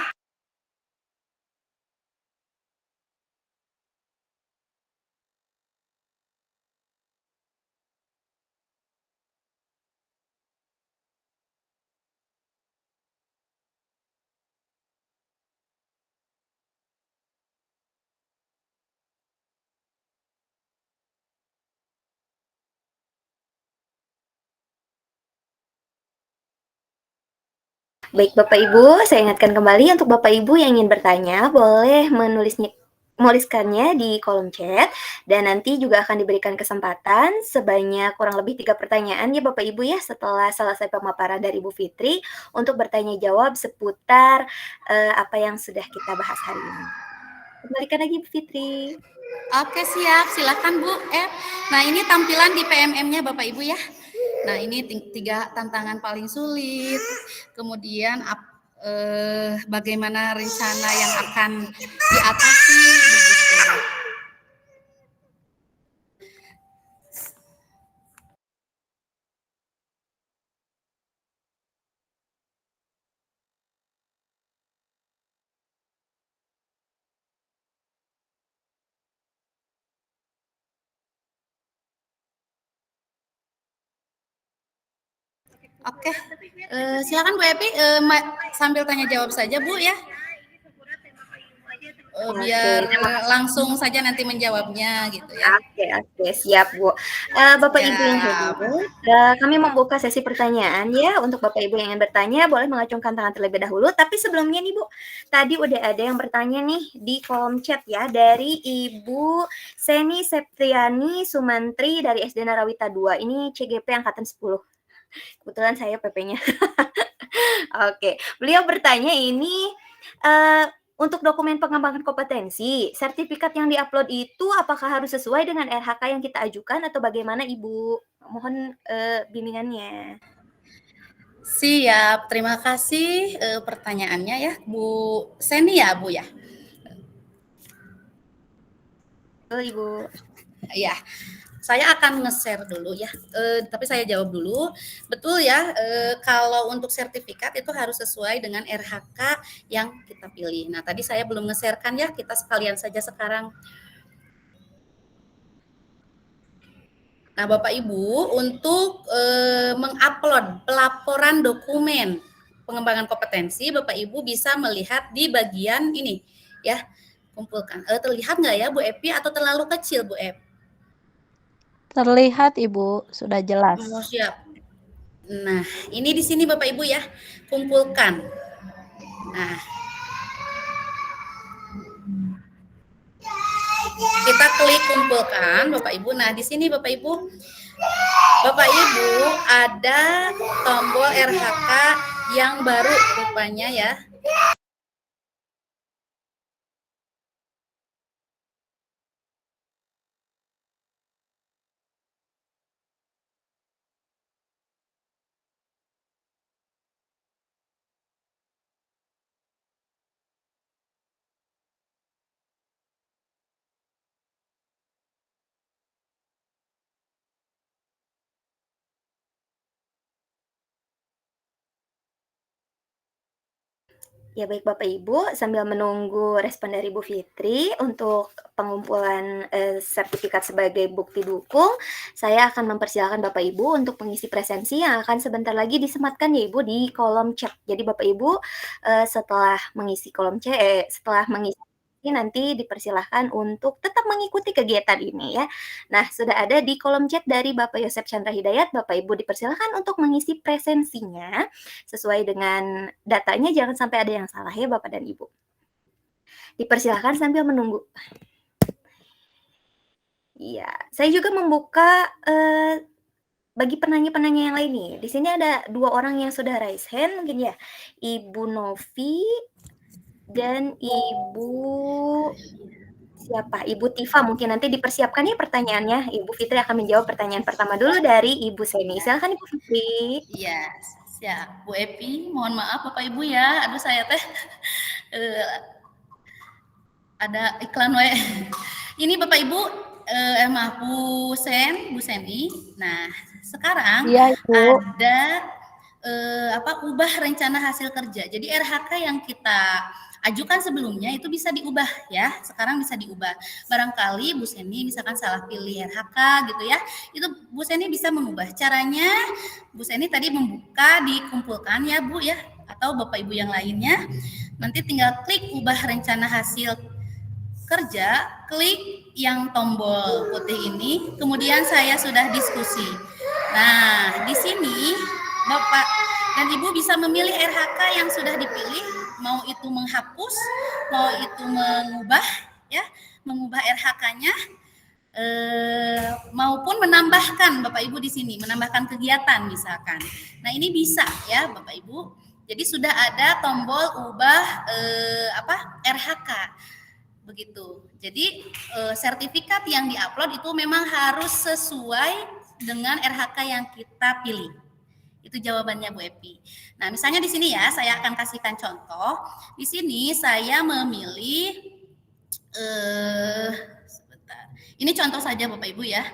Speaker 1: Baik Bapak Ibu, saya ingatkan kembali untuk Bapak Ibu yang ingin bertanya, boleh menuliskannya di kolom chat dan nanti juga akan diberikan kesempatan sebanyak kurang lebih 3 pertanyaan ya Bapak Ibu ya setelah selesai pemaparan dari Ibu Fitri untuk bertanya jawab seputar apa yang sudah kita bahas hari ini. Kembalikan lagi Bu Fitri.
Speaker 5: Oke, siap. Silakan Bu F. Nah, ini tampilan di PMM-nya Bapak Ibu ya. Nah, ini 3 tantangan paling sulit. Kemudian bagaimana rencana yang akan diatasi begitu. Oke, silakan Bu Epi sambil tanya jawab saja Bu ya. Biar langsung saja nanti menjawabnya gitu ya.
Speaker 1: Oke, siap Bu. Bapak Ibu yang hadir, kami membuka sesi pertanyaan ya. Untuk Bapak Ibu yang ingin bertanya, boleh mengacungkan tangan terlebih dahulu. Tapi sebelumnya nih Bu, tadi udah ada yang bertanya nih di kolom chat ya, dari Ibu Seni Septriani Sumantri dari SD Narawita 2. Ini CGP angkatan 10. Kebetulan saya PP-nya. Oke, beliau bertanya ini untuk dokumen pengembangan kompetensi, sertifikat yang diupload itu apakah harus sesuai dengan RHK yang kita ajukan atau bagaimana Ibu? Mohon bimbingannya.
Speaker 5: Siap, terima kasih pertanyaannya ya Bu Seni ya Bu ya.
Speaker 1: Betul Ibu.
Speaker 5: Ya, saya akan nge-share dulu ya, tapi saya jawab dulu. Betul ya, kalau untuk sertifikat itu harus sesuai dengan RHK yang kita pilih. Nah, tadi saya belum nge-sharekan ya, kita sekalian saja sekarang. Nah, Bapak Ibu, untuk mengupload pelaporan dokumen pengembangan kompetensi, Bapak Ibu bisa melihat di bagian ini ya, kumpulkan. Terlihat nggak ya Bu Epi atau terlalu kecil Bu Epi?
Speaker 8: Terlihat Ibu, sudah jelas.
Speaker 5: Oh, siap. Nah, ini di sini Bapak Ibu ya, kumpulkan. Nah, kita klik kumpulkan Bapak Ibu. Nah, di sini Bapak Ibu ada tombol RHK yang baru rupanya ya.
Speaker 1: Ya baik Bapak Ibu, sambil menunggu respon dari Bu Fitri untuk pengumpulan sertifikat sebagai bukti dukung, saya akan mempersilahkan Bapak Ibu untuk mengisi presensi yang akan sebentar lagi disematkan ya Ibu di kolom chat. Jadi Bapak Ibu setelah mengisi kolom chat, setelah mengisi nanti dipersilahkan untuk tetap mengikuti kegiatan ini ya. Nah, sudah ada di kolom chat dari Bapak Yosep Chandra Hidayat, Bapak Ibu dipersilahkan untuk mengisi presensinya sesuai dengan datanya, jangan sampai ada yang salah ya Bapak dan Ibu. Dipersilahkan sambil menunggu. Iya, saya juga membuka bagi penanya-penanya yang lain nih. Di sini ada 2 orang yang sudah raise hand mungkin ya. Ibu Novi dan Ibu siapa? Ibu Tifa, mungkin nanti dipersiapkan ya pertanyaannya. Ibu Fitri akan menjawab pertanyaan pertama dulu dari Ibu Seni. Silakan Ibu Fitri.
Speaker 5: Iya, siap. Bu Epi, mohon maaf Bapak Ibu ya. Aduh saya teh ada iklan we. Ini Bapak Ibu maaf Bu Seni. Nah, sekarang
Speaker 8: Iya, Ibu.
Speaker 5: ada ubah rencana hasil kerja. Jadi RHK yang kita ajukan sebelumnya itu bisa diubah ya. Sekarang bisa diubah. Barangkali Bu Seni misalkan salah pilih RHK gitu ya. Itu Bu Seni bisa mengubah. Caranya Bu Seni tadi membuka dikumpulkan ya Bu ya, atau Bapak Ibu yang lainnya. Nanti tinggal klik ubah rencana hasil kerja, klik yang tombol putih ini, kemudian saya sudah diskusi. Nah, di sini Bapak Dan Ibu bisa memilih RHK yang sudah dipilih, mau itu menghapus, mau itu mengubah RHK-nya, maupun menambahkan Bapak Ibu di sini, menambahkan kegiatan misalkan. Nah ini bisa ya Bapak Ibu. Jadi sudah ada tombol ubah RHK begitu. Jadi sertifikat yang diupload itu memang harus sesuai dengan RHK yang kita pilih. Itu jawabannya Bu Epi. Nah, misalnya di sini ya, saya akan kasihkan contoh. Di sini saya memilih sebentar. Ini contoh saja Bapak Ibu ya.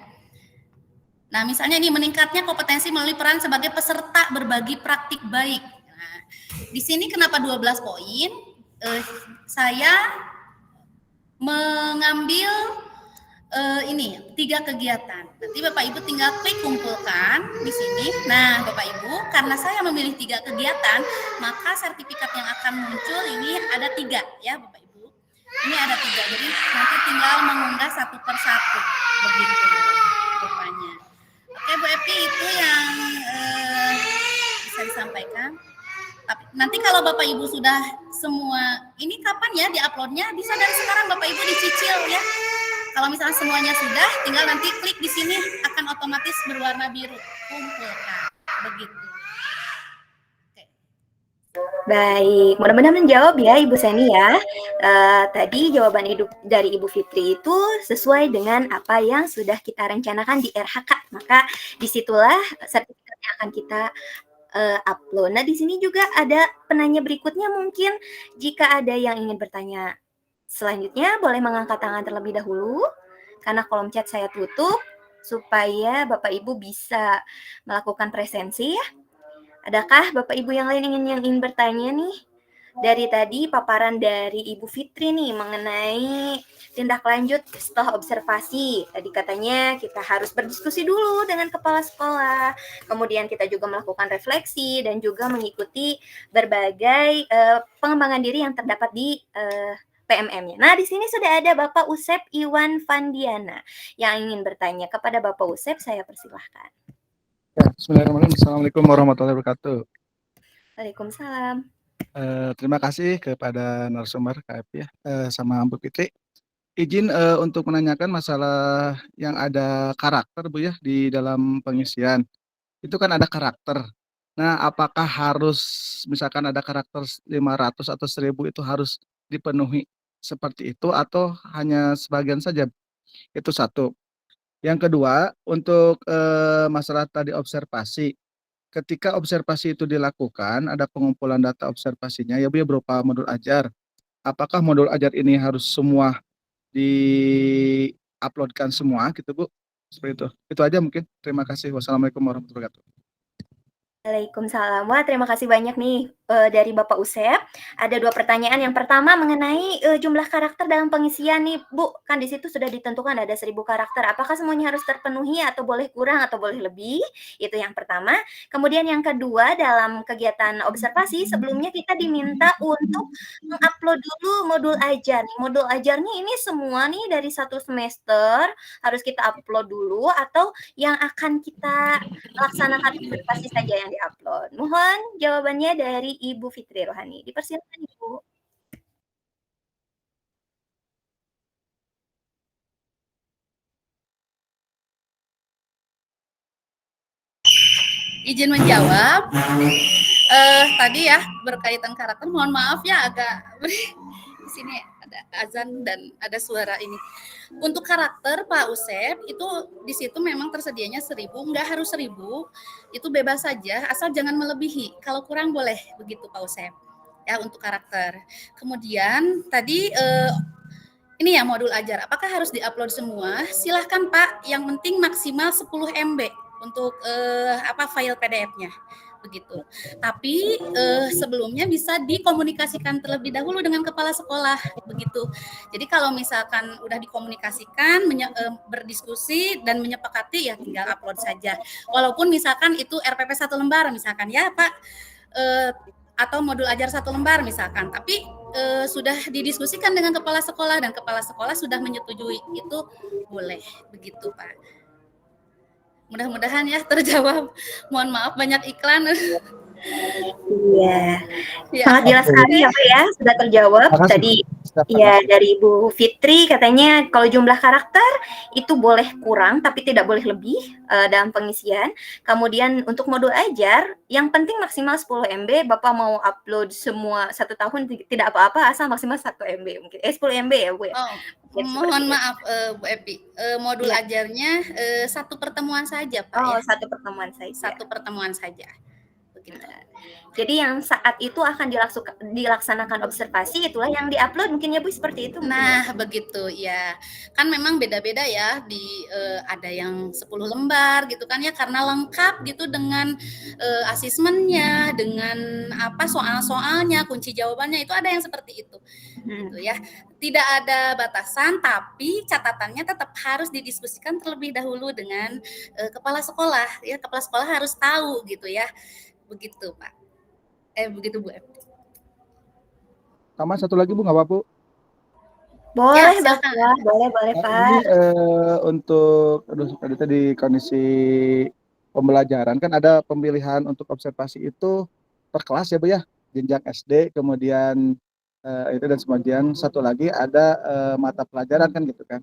Speaker 5: Nah, misalnya ini meningkatnya kompetensi melalui peran sebagai peserta berbagi praktik baik. Nah, di sini kenapa 12 poin? Saya mengambil ini 3 kegiatan. Nanti Bapak Ibu tinggal klik kumpulkan di sini. Nah, Bapak Ibu, karena saya memilih 3 kegiatan, maka sertifikat yang akan muncul ini ada 3 ya, Bapak Ibu. Ini ada 3. Jadi nanti tinggal mengunggah satu per satu begitu rupanya. Oke, Bu Epi, itu yang bisa disampaikan. Tapi nanti kalau Bapak Ibu sudah semua, ini kapan ya diuploadnya? Bisa dari sekarang Bapak Ibu dicicil ya. Kalau misalnya semuanya sudah, tinggal nanti klik di sini akan otomatis berwarna biru. Kumpulkan, begitu. Oke.
Speaker 1: Baik, mudah-mudahan menjawab ya Ibu Seni ya. Tadi jawaban dari Ibu Fitri itu sesuai dengan apa yang sudah kita rencanakan di RHK. Maka disitulah sertifikat yang akan kita upload. Nah, di sini juga ada penanya berikutnya, mungkin jika ada yang ingin bertanya selanjutnya boleh mengangkat tangan terlebih dahulu karena kolom chat saya tutup supaya Bapak Ibu bisa melakukan presensi ya. Adakah Bapak Ibu yang lain yang ingin bertanya nih? Dari tadi paparan dari Ibu Fitri nih mengenai tindak lanjut setelah observasi. Tadi katanya kita harus berdiskusi dulu dengan kepala sekolah. Kemudian kita juga melakukan refleksi dan juga mengikuti berbagai pengembangan diri yang terdapat di PMM-nya. Nah, di sini sudah ada Bapak Usep Iwan Fandiana yang ingin bertanya. Kepada Bapak Usep, saya persilahkan.
Speaker 8: Ya, bismillahirrahmanirrahim. Assalamualaikum warahmatullahi wabarakatuh.
Speaker 1: Waalaikumsalam.
Speaker 8: Terima kasih kepada narasumber KFP ya, sama Bu Fitri. Izin untuk menanyakan masalah yang ada karakter Bu ya di dalam pengisian. Itu kan ada karakter. Nah, apakah harus misalkan ada karakter 500 atau 1000 itu harus dipenuhi seperti itu atau hanya sebagian saja? Itu satu. Yang kedua, untuk masalah tadi observasi. Ketika observasi itu dilakukan, ada pengumpulan data observasinya ya Bu ya berupa modul ajar. Apakah modul ajar ini harus semua di-uploadkan semua gitu Bu? Seperti itu. Itu aja mungkin. Terima kasih. Wassalamualaikum warahmatullahi wabarakatuh.
Speaker 1: Waalaikumsalam. Wah, terima kasih banyak nih dari Bapak Usep. Ada 2 pertanyaan. Yang pertama mengenai jumlah karakter dalam pengisian nih, Bu. Kan di situ sudah ditentukan ada 1000 karakter. Apakah semuanya harus terpenuhi atau boleh kurang atau boleh lebih? Itu yang pertama. Kemudian yang kedua, dalam kegiatan observasi sebelumnya kita diminta untuk mengupload dulu modul ajar. Modul ajarnya ini semua nih dari 1 semester harus kita upload dulu atau yang akan kita laksanakan observasi saja yang diupload. Mohon jawabannya dari Ibu Fitri Rohani. Dipersilakan Ibu.
Speaker 5: Izin menjawab. Tadi ya berkaitan karakter, mohon maaf ya agak di sini ada azan dan ada suara ini. Untuk karakter Pak Usep itu di situ memang tersedianya 1000, nggak harus 1000, itu bebas saja asal jangan melebihi. Kalau kurang boleh begitu Pak Usep. Ya untuk karakter. Kemudian tadi ini ya modul ajar. Apakah harus diupload semua? Silahkan Pak. Yang penting maksimal 10 MB untuk file PDF-nya. Begitu. Tapi sebelumnya bisa dikomunikasikan terlebih dahulu dengan kepala sekolah, begitu. Jadi kalau misalkan udah dikomunikasikan, berdiskusi dan menyepakati ya tinggal upload saja. Walaupun misalkan itu RPP 1 lembar misalkan ya Pak, atau modul ajar 1 lembar misalkan, tapi sudah didiskusikan dengan kepala sekolah dan kepala sekolah sudah menyetujui, itu boleh, begitu Pak. Mudah-mudahan ya terjawab. Mohon maaf banyak iklan.
Speaker 1: Iya.
Speaker 5: Ya.
Speaker 1: Sangat jelas
Speaker 8: Oke.
Speaker 1: sekali ya Pak ya, sudah terjawab.
Speaker 8: Makasih.
Speaker 1: Tadi
Speaker 8: Siap,
Speaker 1: ya
Speaker 8: makasih.
Speaker 1: dari Ibu Fitri katanya kalau jumlah karakter itu boleh kurang tapi tidak boleh lebih dalam pengisian. Kemudian untuk modul ajar yang penting maksimal 10 MB. Bapak mau upload semua 1 tahun tidak apa-apa asal maksimal 1 MB mungkin. 10 MB ya Bu ya.
Speaker 5: Oh,
Speaker 1: Mungkin seperti
Speaker 5: mohon
Speaker 1: itu.
Speaker 5: maaf Bu Epi, modul
Speaker 1: Iya.
Speaker 5: ajarnya 1 pertemuan saja Pak
Speaker 1: Oh,
Speaker 5: ya.
Speaker 1: 1 pertemuan saja.
Speaker 5: 1 pertemuan saja. Begitu.
Speaker 1: Jadi yang saat itu akan dilaksanakan observasi itulah yang diupload mungkin ya Bu seperti itu mungkin ya?
Speaker 5: Nah, begitu ya. Kan memang beda-beda ya ada yang 10 lembar gitu kan ya karena lengkap gitu dengan asesmennya, dengan apa soal-soalnya, kunci jawabannya itu ada yang seperti itu. Gitu ya. Tidak ada batasan tapi catatannya tetap harus didiskusikan terlebih dahulu dengan kepala sekolah ya. Kepala sekolah harus tahu gitu ya. Begitu, Pak. Begitu Bu Epi.
Speaker 8: Sama satu lagi Bu, nggak apa-apa Bu?
Speaker 1: Boleh
Speaker 5: Ya,
Speaker 1: Bapak, boleh
Speaker 8: Ini
Speaker 1: Pak.
Speaker 8: untuk tadi kondisi pembelajaran kan ada pemilihan untuk observasi itu per kelas ya Bu ya, jenjang SD, kemudian itu dan kemudian satu lagi ada mata pelajaran kan gitu kan.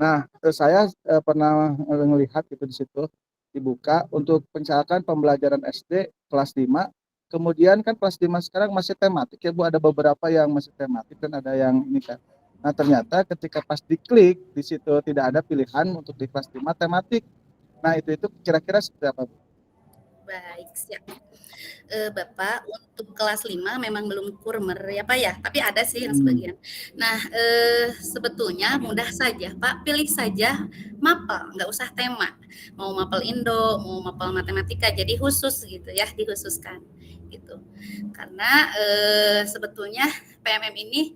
Speaker 8: Nah, saya pernah melihat gitu di situ dibuka untuk misalkan pembelajaran SD kelas 5, kemudian kan kelas 5 sekarang masih tematik ya Bu, ada beberapa yang masih tematik dan ada yang ini kan. Nah, ternyata ketika pas diklik di situ tidak ada pilihan untuk di kelas 5 tematik. Nah, itu kira-kira seperti apa Bu?
Speaker 5: Baik, siap. Bapak untuk kelas 5 memang belum kurmer ya Pak ya, tapi ada sih yang sebagian. Nah, sebetulnya mudah saja Pak, pilih saja mapel, nggak usah tema. Mau mapel Indo, mau mapel matematika, jadi khusus gitu ya, dikhususkan gitu. Karena sebetulnya PMM ini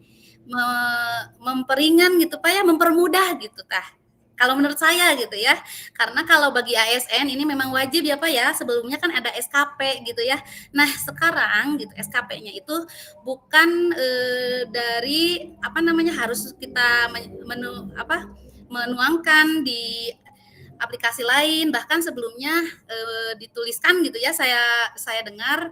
Speaker 5: memperingan gitu Pak ya, mempermudah gitu tah. Kalau menurut saya gitu ya, karena kalau bagi ASN ini memang wajib ya Pak ya, sebelumnya kan ada SKP gitu ya. Nah sekarang gitu SKP-nya itu bukan dari apa namanya harus kita menuangkan di aplikasi lain, bahkan sebelumnya dituliskan gitu ya, saya dengar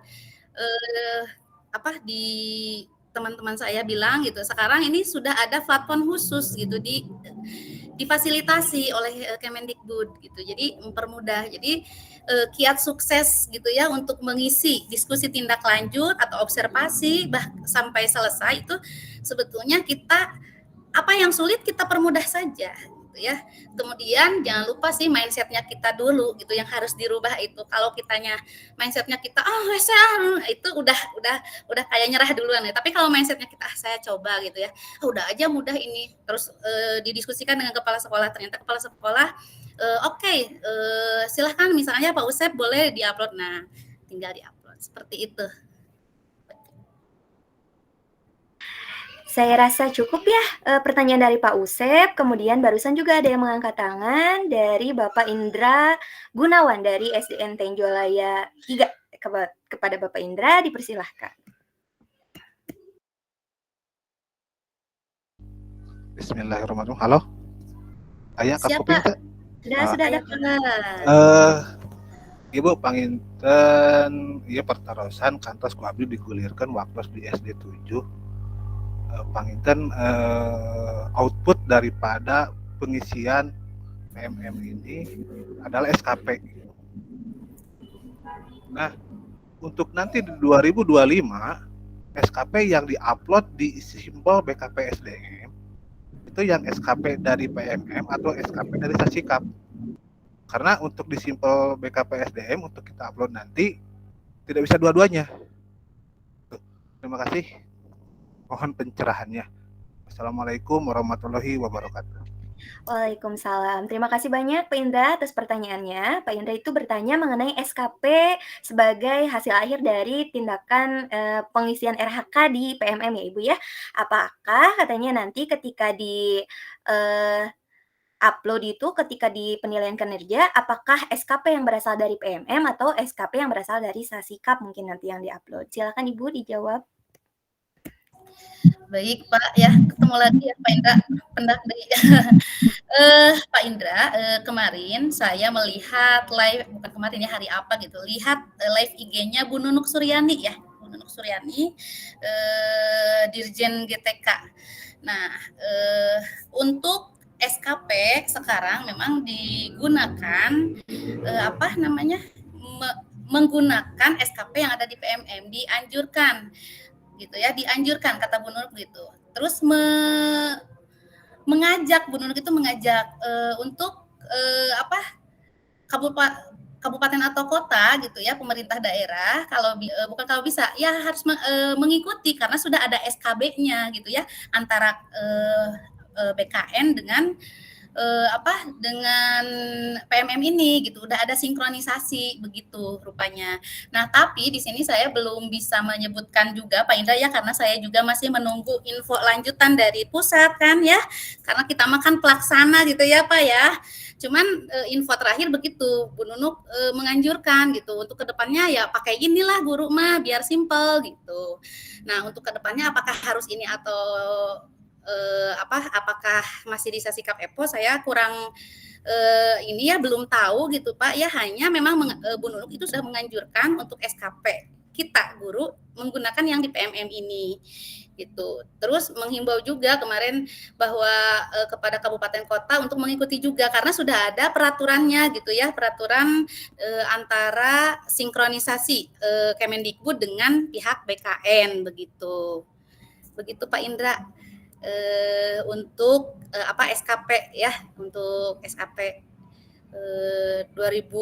Speaker 5: di teman-teman saya bilang gitu, sekarang ini sudah ada platform khusus gitu difasilitasi oleh Kemendikbud gitu. Jadi mempermudah. Jadi kiat sukses gitu ya untuk mengisi diskusi tindak lanjut atau observasi sampai selesai itu sebetulnya kita apa yang sulit kita permudah saja gitu ya. Kemudian jangan lupa sih mindsetnya kita dulu gitu yang harus dirubah itu. Kalau kitanya mindsetnya kita itu udah kayak nyerah duluan ya. Tapi kalau mindsetnya kita saya coba gitu ya, udah aja mudah ini. Terus didiskusikan dengan kepala sekolah, ternyata kepala sekolah silahkan misalnya Pak Usep boleh diupload. Nah, tinggal diupload seperti itu.
Speaker 1: Saya rasa cukup ya pertanyaan dari Pak Usep, kemudian barusan juga ada yang mengangkat tangan dari Bapak Indra Gunawan dari SDN Tenjolaya 3. Kepada Bapak Indra dipersilahkan.
Speaker 9: Bismillahirrahmanirrahim. Halo? Aya Kak
Speaker 5: Siapa?
Speaker 9: Kuping teh?
Speaker 1: Sudah ada.
Speaker 9: Ibu panginten ieu pertarosan kantos ku abdi digulirkeun waktu di SD 7. Panginten output daripada pengisian PMM ini adalah SKP. Nah, untuk nanti di 2025 SKP yang diupload di simbol BKP SDM itu yang SKP dari PMM atau SKP dari Sasikap. Karena untuk di simbol BKP SDM untuk kita upload nanti tidak bisa dua-duanya. Terima kasih. Mohon pencerahannya. Assalamualaikum warahmatullahi wabarakatuh.
Speaker 1: Waalaikumsalam. Terima kasih banyak Pak Indra atas pertanyaannya. Pak Indra itu bertanya mengenai SKP sebagai hasil akhir dari tindakan pengisian RHK di PMM ya Ibu ya. Apakah katanya nanti ketika di upload itu ketika di penilaian kinerja, apakah SKP yang berasal dari PMM atau SKP yang berasal dari Sasikap mungkin nanti yang diupload? Silakan Ibu dijawab.
Speaker 5: Baik Pak, ya ketemu lagi ya Pak Indra, pendak dari Pak Indra, kemarin saya melihat live, bukan kemarin ya, hari apa gitu, lihat live IG-nya Bu Nunuk Suryani ya, Bu Nunuk Suryani, Dirjen GTK. Nah, untuk SKP sekarang memang digunakan apa namanya, menggunakan SKP yang ada di PMM, dianjurkan gitu ya, dianjurkan kata Bu Nunuk gitu. Terus mengajak, Bu Nunuk itu mengajak untuk apa, kabupaten atau kota gitu ya, pemerintah daerah, bukan kalau bisa ya harus mengikuti karena sudah ada SKB-nya gitu ya, antara BKN dengan dengan PMM ini gitu, udah ada sinkronisasi begitu rupanya. Nah, tapi di sini saya belum bisa menyebutkan juga Pak Indra ya, karena saya juga masih menunggu info lanjutan dari pusat kan ya, karena kita makan pelaksana gitu ya Pak ya. Cuman info terakhir begitu, Bu Nunuk menganjurkan gitu untuk kedepannya ya pakai inilah guru mah biar simple gitu. Nah, untuk kedepannya apakah harus ini atau apakah masih di Sasikap Epo, saya kurang ini ya belum tahu gitu Pak ya, hanya memang Bu Nunuk itu sudah menganjurkan untuk SKP kita guru menggunakan yang di PMM ini gitu. Terus menghimbau juga kemarin bahwa kepada kabupaten kota untuk mengikuti juga karena sudah ada peraturannya gitu ya, peraturan antara sinkronisasi Kemendikbud dengan pihak BKN begitu. Begitu Pak Indra. Untuk SKP ya, untuk SKP 2025.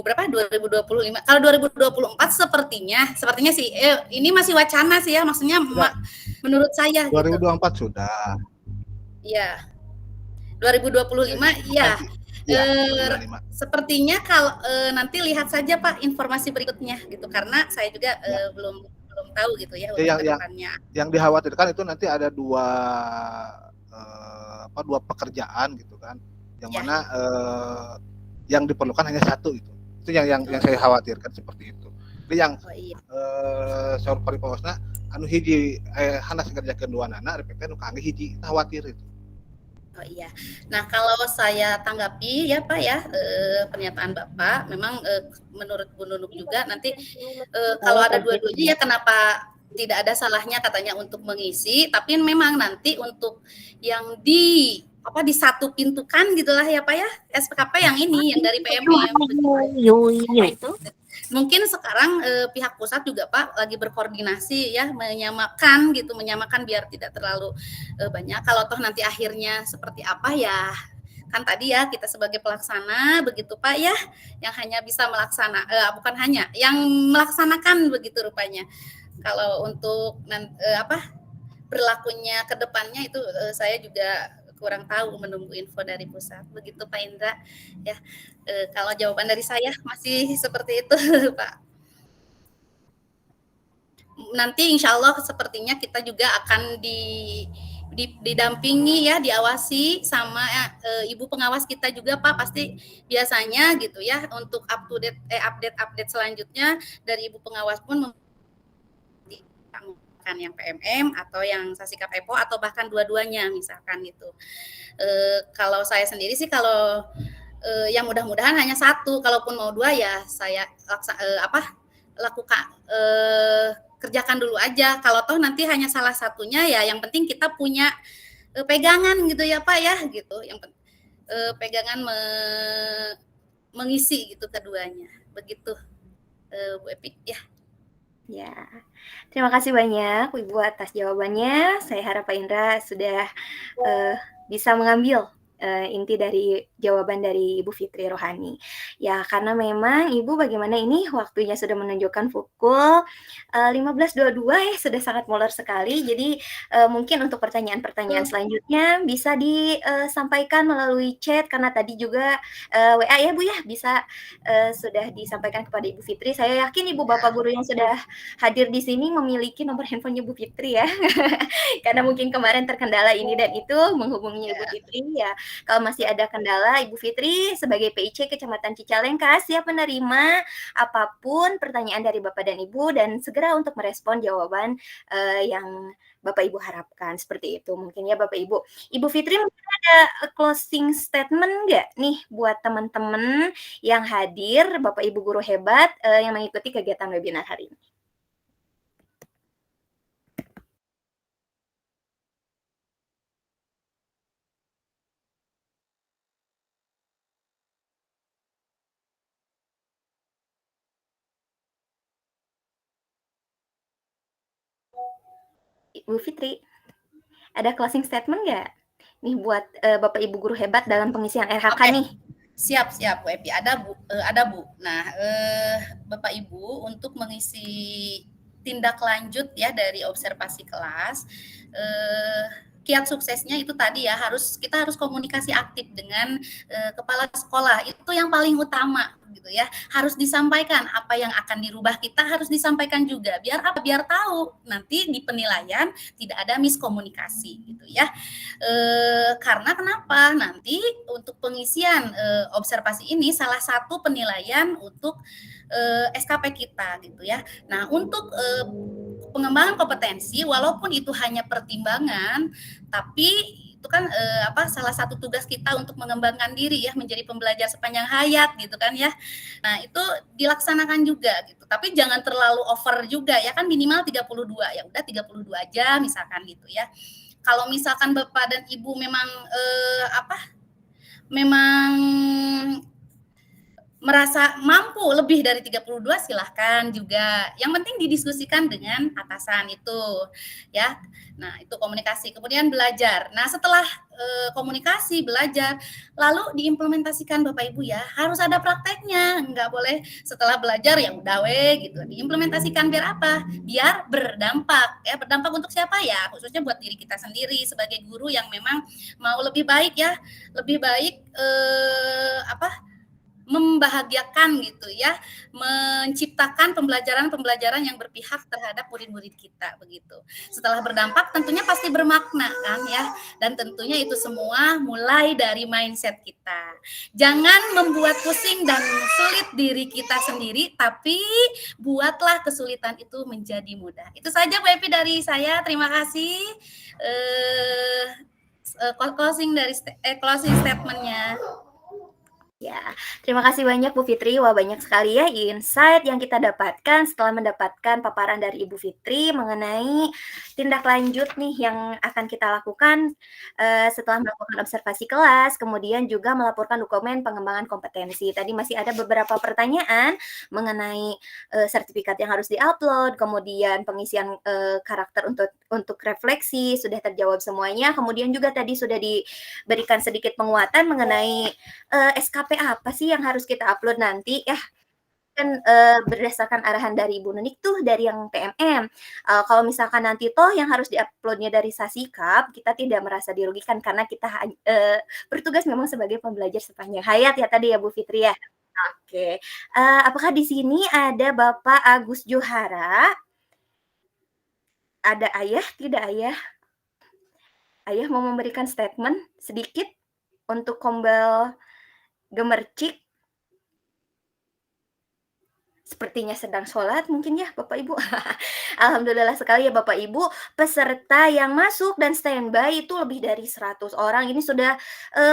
Speaker 5: Kalau 2024 sepertinya sih ini masih wacana sih ya, maksudnya menurut saya
Speaker 9: 2024 gitu. Sudah.
Speaker 5: Iya. 2025 ya. Sepertinya kalau nanti lihat saja Pak informasi berikutnya gitu, karena saya juga belum tahu gitu ya
Speaker 9: yang dikhawatirkan itu nanti ada dua pekerjaan gitu kan, yang mana yang diperlukan hanya satu itu yang saya khawatirkan seperti itu. Jadi yang saur paripawasna anu hiji hanas ngerjakeun duanana repetnya nu kangge hiji, khawatir itu.
Speaker 5: Oh iya. Nah, kalau saya tanggapi ya Pak ya, pernyataan Bapak, memang menurut Bu Nunuk juga nanti kalau ada dua-duanya ya kenapa tidak ada salahnya katanya untuk mengisi, tapi memang nanti untuk yang di satu pintukan gitulah ya Pak ya, SKP yang ini yang dari PMM. Itu mungkin sekarang pihak pusat juga Pak lagi berkoordinasi ya, menyamakan biar tidak terlalu banyak. Kalau toh nanti akhirnya seperti apa ya, kan tadi ya kita sebagai pelaksana begitu Pak ya, yang hanya bisa yang melaksanakan begitu rupanya. Kalau untuk berlakunya ke depannya itu saya juga kurang tahu, menunggu info dari pusat. Begitu Pak Indra ya. Kalau jawaban dari saya masih seperti itu Pak. Nanti insya Allah sepertinya kita juga akan didampingi ya, diawasi sama ibu pengawas kita juga Pak, pasti biasanya gitu ya, untuk update selanjutnya dari ibu pengawas pun yang PMM atau yang Sasikap Epo atau bahkan dua-duanya misalkan gitu. Kalau saya sendiri sih kalau yang mudah-mudahan hanya satu, kalaupun mau dua ya saya lakukan kerjakan dulu aja. Kalau toh nanti hanya salah satunya ya yang penting kita punya pegangan gitu ya Pak ya gitu. Yang pegangan mengisi gitu keduanya. Begitu Bu Epi ya.
Speaker 1: Ya, terima kasih banyak Ibu atas jawabannya. Saya harap Pak Indra sudah bisa mengambil inti dari jawaban dari Ibu Fitri Rohani. Ya, karena memang Ibu bagaimana ini waktunya sudah menunjukkan pukul 15.22 ya, sudah sangat molor sekali. Jadi mungkin untuk pertanyaan-pertanyaan selanjutnya bisa disampaikan melalui chat, karena tadi juga WA ya Bu ya, bisa sudah disampaikan kepada Ibu Fitri. Saya yakin Ibu Bapak Guru yang sudah hadir di sini memiliki nomor handphonenya Bu Fitri ya. Karena mungkin kemarin terkendala ini dan itu menghubungi Ibu Fitri ya. Kalau masih ada kendala, Ibu Fitri sebagai PIC Kecamatan Cicalengka siap menerima apapun pertanyaan dari Bapak dan Ibu dan segera untuk merespon jawaban yang Bapak Ibu harapkan. Seperti itu mungkin ya Bapak Ibu. Ibu Fitri mungkin ada closing statement nggak nih buat teman-teman yang hadir, Bapak Ibu guru hebat yang mengikuti kegiatan webinar hari ini? Ibu Fitri, ada closing statement nggak? Nih buat Bapak Ibu guru hebat dalam pengisian RHK nih.
Speaker 5: Siap, Bu Epi. Ada Bu. Nah, Bapak Ibu untuk mengisi tindak lanjut ya dari observasi kelas, kiat suksesnya itu tadi ya kita harus komunikasi aktif dengan kepala sekolah. Itu yang paling utama gitu ya. Harus disampaikan apa yang akan dirubah, kita harus disampaikan juga. Biar apa? Biar tahu nanti di penilaian tidak ada miskomunikasi gitu ya. Karena kenapa? Nanti untuk pengisian observasi ini salah satu penilaian untuk SKP kita gitu ya. Nah, untuk pengembangan kompetensi walaupun itu hanya pertimbangan, tapi itu kan salah satu tugas kita untuk mengembangkan diri ya menjadi pembelajar sepanjang hayat gitu kan ya. Nah, itu dilaksanakan juga gitu. Tapi jangan terlalu over juga ya, kan minimal 32. Ya udah 32 aja misalkan gitu ya. Kalau misalkan Bapak dan Ibu memang memang merasa mampu lebih dari 32 silahkan juga. Yang penting didiskusikan dengan atasan itu ya. Nah, itu komunikasi. Kemudian belajar. Nah, setelah komunikasi, belajar, lalu diimplementasikan Bapak Ibu ya. Harus ada prakteknya. Enggak boleh setelah belajar ya udah gitu. Diimplementasikan biar apa? Biar berdampak. Ya, berdampak untuk siapa ya? Khususnya buat diri kita sendiri sebagai guru yang memang mau lebih baik ya. Lebih baik membahagiakan gitu ya, menciptakan pembelajaran yang berpihak terhadap murid-murid kita begitu. Setelah berdampak tentunya pasti bermakna kan ya, dan tentunya itu semua mulai dari mindset kita. Jangan membuat pusing dan sulit diri kita sendiri, tapi buatlah kesulitan itu menjadi mudah. Itu saja Bu Epi dari saya. Terima kasih. Closing statement-nya.
Speaker 1: Ya, terima kasih banyak Bu Fitri. Wah, banyak sekali ya insight yang kita dapatkan setelah mendapatkan paparan dari Ibu Fitri mengenai tindak lanjut nih yang akan kita lakukan setelah melakukan observasi kelas, kemudian juga melaporkan dokumen pengembangan kompetensi. Tadi masih ada beberapa pertanyaan mengenai sertifikat yang harus diupload, kemudian pengisian karakter untuk refleksi sudah terjawab semuanya. Kemudian juga tadi sudah diberikan sedikit penguatan mengenai SKP apa sih yang harus kita upload nanti ya, kan berdasarkan arahan dari Ibu Nunik tuh dari yang PMM. Kalau misalkan nanti toh yang harus diuploadnya dari Sasikap, kita tidak merasa dirugikan karena kita bertugas memang sebagai pembelajar sepanjang hayat ya tadi ya Bu Fitri ya. Oke, apakah di sini ada Bapak Agus Johara? Ada Ayah? Tidak Ayah? Ayah mau memberikan statement sedikit untuk Kombel Gemercik? Sepertinya sedang sholat mungkin ya Bapak Ibu. Alhamdulillah sekali ya Bapak Ibu, peserta yang masuk dan standby itu lebih dari 100 orang. Ini sudah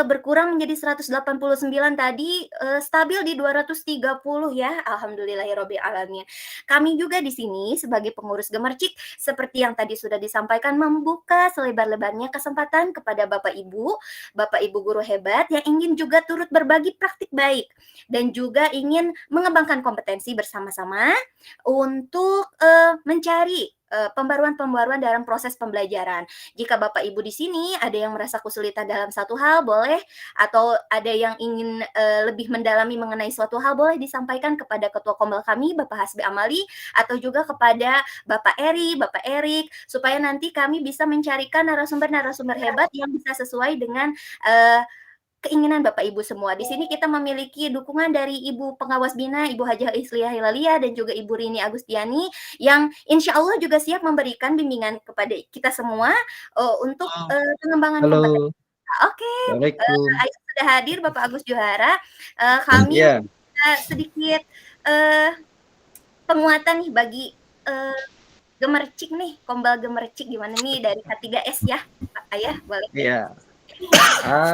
Speaker 1: berkurang menjadi 189 tadi, stabil di 230 ya. Alhamdulillahirabbil alamin. Kami juga di sini sebagai pengurus Gemercik seperti yang tadi sudah disampaikan membuka selebar-lebarnya kesempatan kepada Bapak Ibu guru hebat yang ingin juga turut berbagi praktik baik dan juga ingin mengembangkan kompetensi bersama-sama untuk mencari pembaruan-pembaruan dalam proses pembelajaran. Jika Bapak Ibu di sini ada yang merasa kesulitan dalam satu hal, boleh, atau ada yang ingin lebih mendalami mengenai suatu hal, boleh disampaikan kepada Ketua Kombel kami, Bapak Hasbi Amali, atau juga kepada Bapak Eri, Bapak Erik, supaya nanti kami bisa mencarikan narasumber-narasumber hebat yang bisa sesuai dengan keinginan Bapak Ibu semua. Di sini kita memiliki dukungan dari Ibu Pengawas Bina, Ibu Hajah Isliah Hilalia, dan juga Ibu Rini Agustiani, yang insya Allah juga siap memberikan bimbingan kepada kita semua untuk pengembangan kompetensi. Oke,
Speaker 10: Assalamualaikum.
Speaker 1: Ayub sudah hadir, Bapak Agus Johara. Kami
Speaker 10: Iya.
Speaker 1: sedikit penguatan nih bagi gemercik nih, kombal gemercik gimana nih dari K3S ya, Pak Ayah, boleh?
Speaker 10: Iya.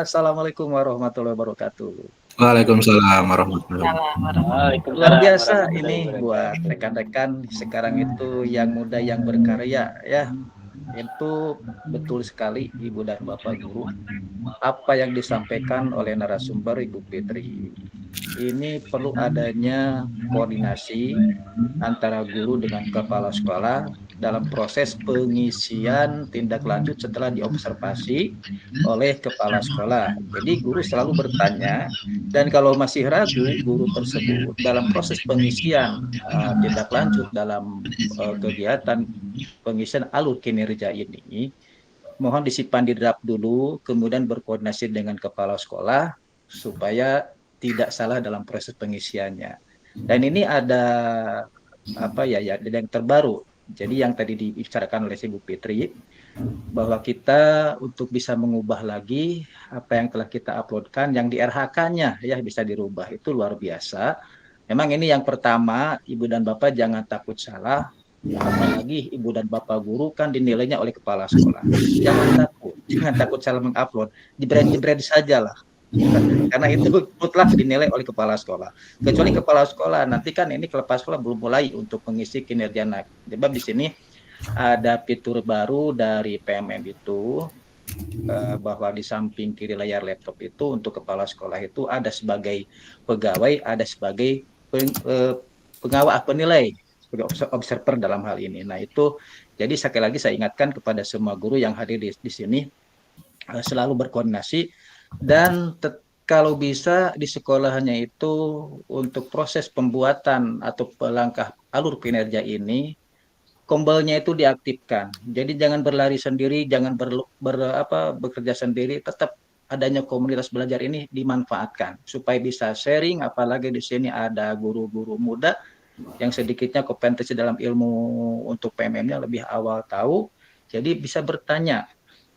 Speaker 10: Assalamualaikum warahmatullahi wabarakatuh.
Speaker 3: Waalaikumsalam warahmatullahi wabarakatuh.
Speaker 10: Luar biasa ini buat rekan-rekan sekarang itu yang muda yang berkarya ya. Itu betul sekali Ibu dan Bapak Guru. Apa yang disampaikan oleh narasumber Ibu Fitri. Ini perlu adanya koordinasi antara guru dengan kepala sekolah dalam proses pengisian tindak lanjut setelah diobservasi oleh kepala sekolah. Jadi guru selalu bertanya, dan kalau masih ragu guru tersebut dalam proses pengisian tindak lanjut dalam kegiatan pengisian alur kinerja ini, mohon disimpan di draft dulu, kemudian berkoordinasi dengan kepala sekolah supaya tidak salah dalam proses pengisiannya. Dan ini ada apa ya yang terbaru. Jadi yang tadi dibicarakan oleh Ibu Fitri bahwa kita untuk bisa mengubah lagi apa yang telah kita uploadkan yang di RH-nya ya bisa dirubah, itu luar biasa. Memang ini yang pertama, Ibu dan Bapak jangan takut salah. Apalagi Ibu dan Bapak Guru kan dinilainya oleh kepala sekolah. Jangan takut salah mengupload, jebret-jebret sajalah. Karena itu mutlak dinilai oleh kepala sekolah. Kecuali kepala sekolah nanti kan ini kepala sekolah belum mulai untuk mengisi kinerja anak. Sebab di sini ada fitur baru dari PMM itu bahwa di samping kiri layar laptop itu untuk kepala sekolah itu ada sebagai pegawai, ada sebagai pengawas penilai, sebagai observer dalam hal ini. Nah itu jadi sekali lagi saya ingatkan kepada semua guru yang hadir di sini selalu berkoordinasi. Dan kalau bisa di sekolahannya itu untuk proses pembuatan atau pelangkah alur kinerja ini kombelnya itu diaktifkan. Jadi jangan berlari sendiri, jangan bekerja sendiri, tetap adanya komunitas belajar ini dimanfaatkan supaya bisa sharing, apalagi di sini ada guru-guru muda yang sedikitnya kompetensi dalam ilmu untuk PMM-nya lebih awal tahu, jadi bisa bertanya.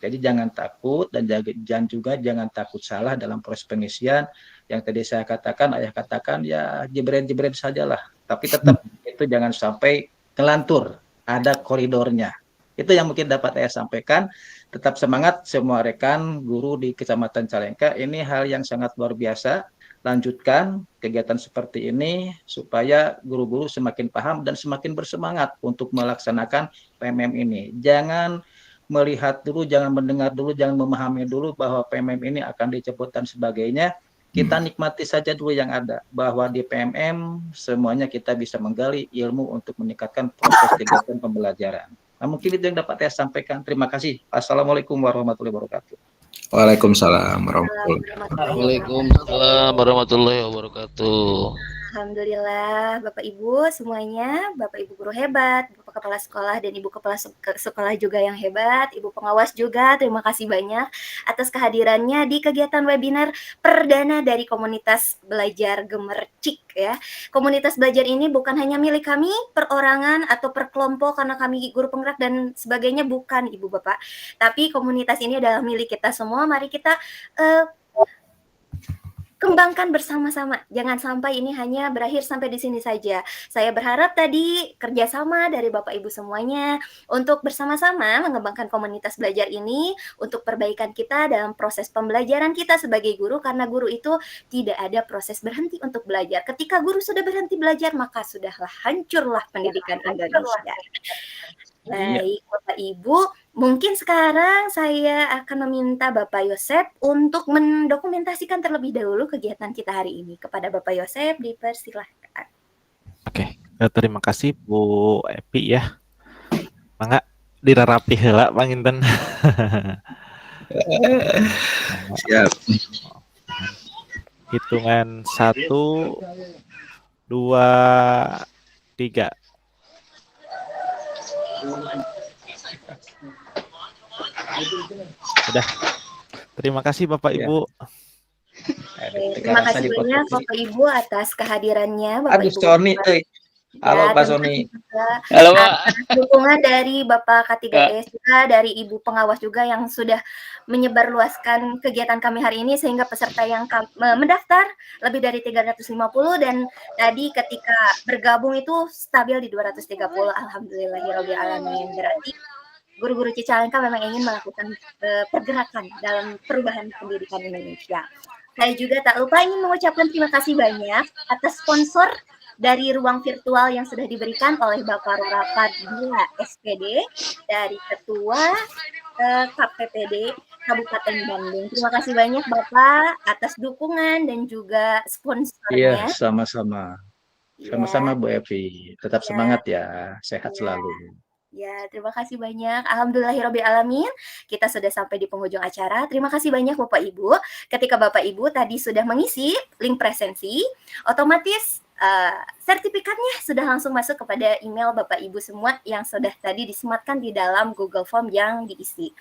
Speaker 10: Jadi jangan takut dan jangan takut salah dalam proses pengisian. Yang tadi saya katakan, ayah katakan ya jebret-jebret sajalah. Tapi tetap itu jangan sampai kelantur, ada koridornya. Itu yang mungkin dapat saya sampaikan. Tetap semangat semua rekan guru di Kecamatan Calengka. Ini hal yang sangat luar biasa. Lanjutkan kegiatan seperti ini supaya guru-guru semakin paham dan semakin bersemangat untuk melaksanakan PMM ini. Jangan melihat dulu, jangan mendengar dulu, jangan memahami dulu bahwa PMM ini akan dicabut dan sebagainya. Kita nikmati saja dulu yang ada, bahwa di PMM semuanya kita bisa menggali ilmu untuk meningkatkan proses kegiatan pembelajaran. Nah, mungkin itu yang dapat saya sampaikan. Terima kasih. Assalamualaikum warahmatullahi wabarakatuh.
Speaker 3: Waalaikumsalam
Speaker 6: warahmatullahi wabarakatuh.
Speaker 1: Alhamdulillah, Bapak Ibu semuanya, Bapak Ibu guru hebat, Bapak Kepala Sekolah dan Ibu Kepala Sekolah juga yang hebat, Ibu Pengawas juga, terima kasih banyak atas kehadirannya di kegiatan webinar perdana dari Komunitas Belajar Gemercik ya. Komunitas belajar ini bukan hanya milik kami, perorangan atau per kelompok karena kami guru penggerak dan sebagainya, bukan Ibu Bapak. Tapi komunitas ini adalah milik kita semua, mari kita kembangkan bersama-sama. Jangan sampai ini hanya berakhir sampai di sini saja. Saya berharap tadi kerjasama dari Bapak Ibu semuanya untuk bersama-sama mengembangkan komunitas belajar ini untuk perbaikan kita dalam proses pembelajaran kita sebagai guru, karena guru itu tidak ada proses berhenti untuk belajar. Ketika guru sudah berhenti belajar, maka sudahlah hancurlah pendidikan Indonesia. Baik, Bapak Ibu, mungkin sekarang saya akan meminta Bapak Yosep untuk mendokumentasikan terlebih dahulu kegiatan kita hari ini. Kepada Bapak Yosep, dipersilahkan.
Speaker 11: Oke, terima kasih Bu Epi ya. Mangga dirarapi heula panginten.
Speaker 3: Siap.
Speaker 11: Hitungan 1, 2, 3. Udah. Terima kasih Bapak Ibu.
Speaker 1: Terima kasih banyak Bapak Ibu atas kehadirannya. Bapak
Speaker 10: Aduh,
Speaker 1: Ibu.
Speaker 10: Sony, Halo
Speaker 1: Ya,
Speaker 10: Pak
Speaker 1: terima kasih
Speaker 10: Sony.
Speaker 1: juga
Speaker 6: Halo Pak.
Speaker 1: atas dukungan dari Bapak
Speaker 6: Kak.
Speaker 1: K3S juga, dari Ibu Pengawas juga yang sudah menyebarluaskan kegiatan kami hari ini sehingga peserta yang mendaftar lebih dari 350 dan tadi ketika bergabung itu stabil di 230. Alhamdulillahirabbil alamin. Berarti guru-guru Cicalengka memang ingin melakukan pergerakan dalam perubahan pendidikan Indonesia. Saya juga tak lupa ingin mengucapkan terima kasih banyak atas sponsor dari ruang virtual yang sudah diberikan oleh Bapak Rora Fadila SPD dari Ketua KPPD Kabupaten Bandung. Terima kasih banyak Bapak atas dukungan dan juga
Speaker 10: Iya,
Speaker 1: sponsornya.
Speaker 10: sama-sama. Sama-sama
Speaker 1: Ya,
Speaker 10: Bu Evi. Tetap
Speaker 1: ya,
Speaker 10: semangat ya, sehat
Speaker 1: ya.
Speaker 10: selalu.
Speaker 1: Ya, terima kasih banyak. Alhamdulillahirabbil alamin. Kita sudah sampai di penghujung acara. Terima kasih banyak Bapak Ibu. Ketika Bapak Ibu tadi sudah mengisi link presensi, otomatis sertifikatnya sudah langsung masuk kepada email Bapak Ibu semua yang sudah tadi disematkan di dalam Google Form yang diisi.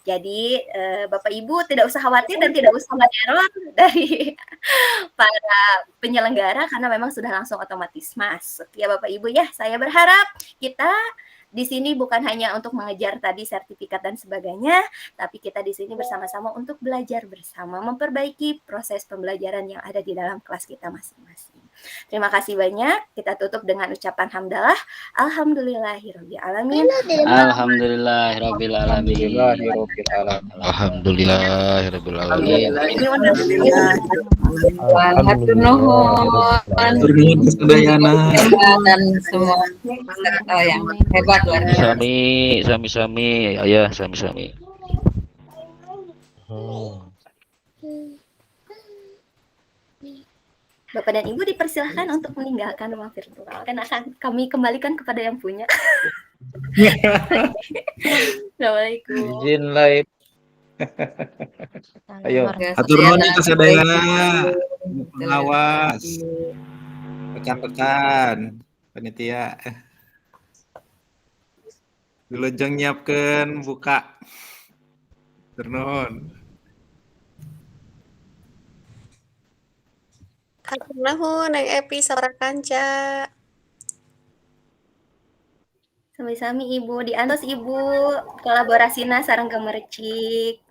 Speaker 1: Jadi Bapak Ibu tidak usah khawatir dan tidak usah error dari para penyelenggara karena memang sudah langsung otomatis masuk. Ya Bapak Ibu ya, saya berharap kita di sini bukan hanya untuk mengejar tadi sertifikat dan sebagainya, tapi kita di sini bersama-sama untuk belajar bersama, memperbaiki proses pembelajaran yang ada di dalam kelas kita masing-masing. Terima kasih banyak. Kita tutup dengan ucapan hamdalah. Alhamdulillahirabbil alamin.
Speaker 6: Alhamdulillahirabbil alamin.
Speaker 10: Alhamdulillahirobbilalamin.
Speaker 6: Alhamdulillahirabbil alamin.
Speaker 2: Hatur nuhun.
Speaker 3: Hatur nuhun kesadayana.
Speaker 2: Dan semua peserta yang hebat luar biasa.
Speaker 6: Sami-sami, ayah sami-sami.
Speaker 1: Bapak dan Ibu dipersilahkan untuk meninggalkan ruang virtual dan akan kami kembalikan kepada yang punya. Assalamualaikum.
Speaker 10: Izin live. Ayo.
Speaker 3: Hatur nuhun kesadayana. Pengawas. Rekan-rekan panitia. Wilujeng nyiapkeun buka. Hatur nuhun.
Speaker 12: Hatur nuhun Neng Epi Sabrakanca.
Speaker 1: Sami-sami Ibu, diantos Ibu kolaborasina sareng gemercik.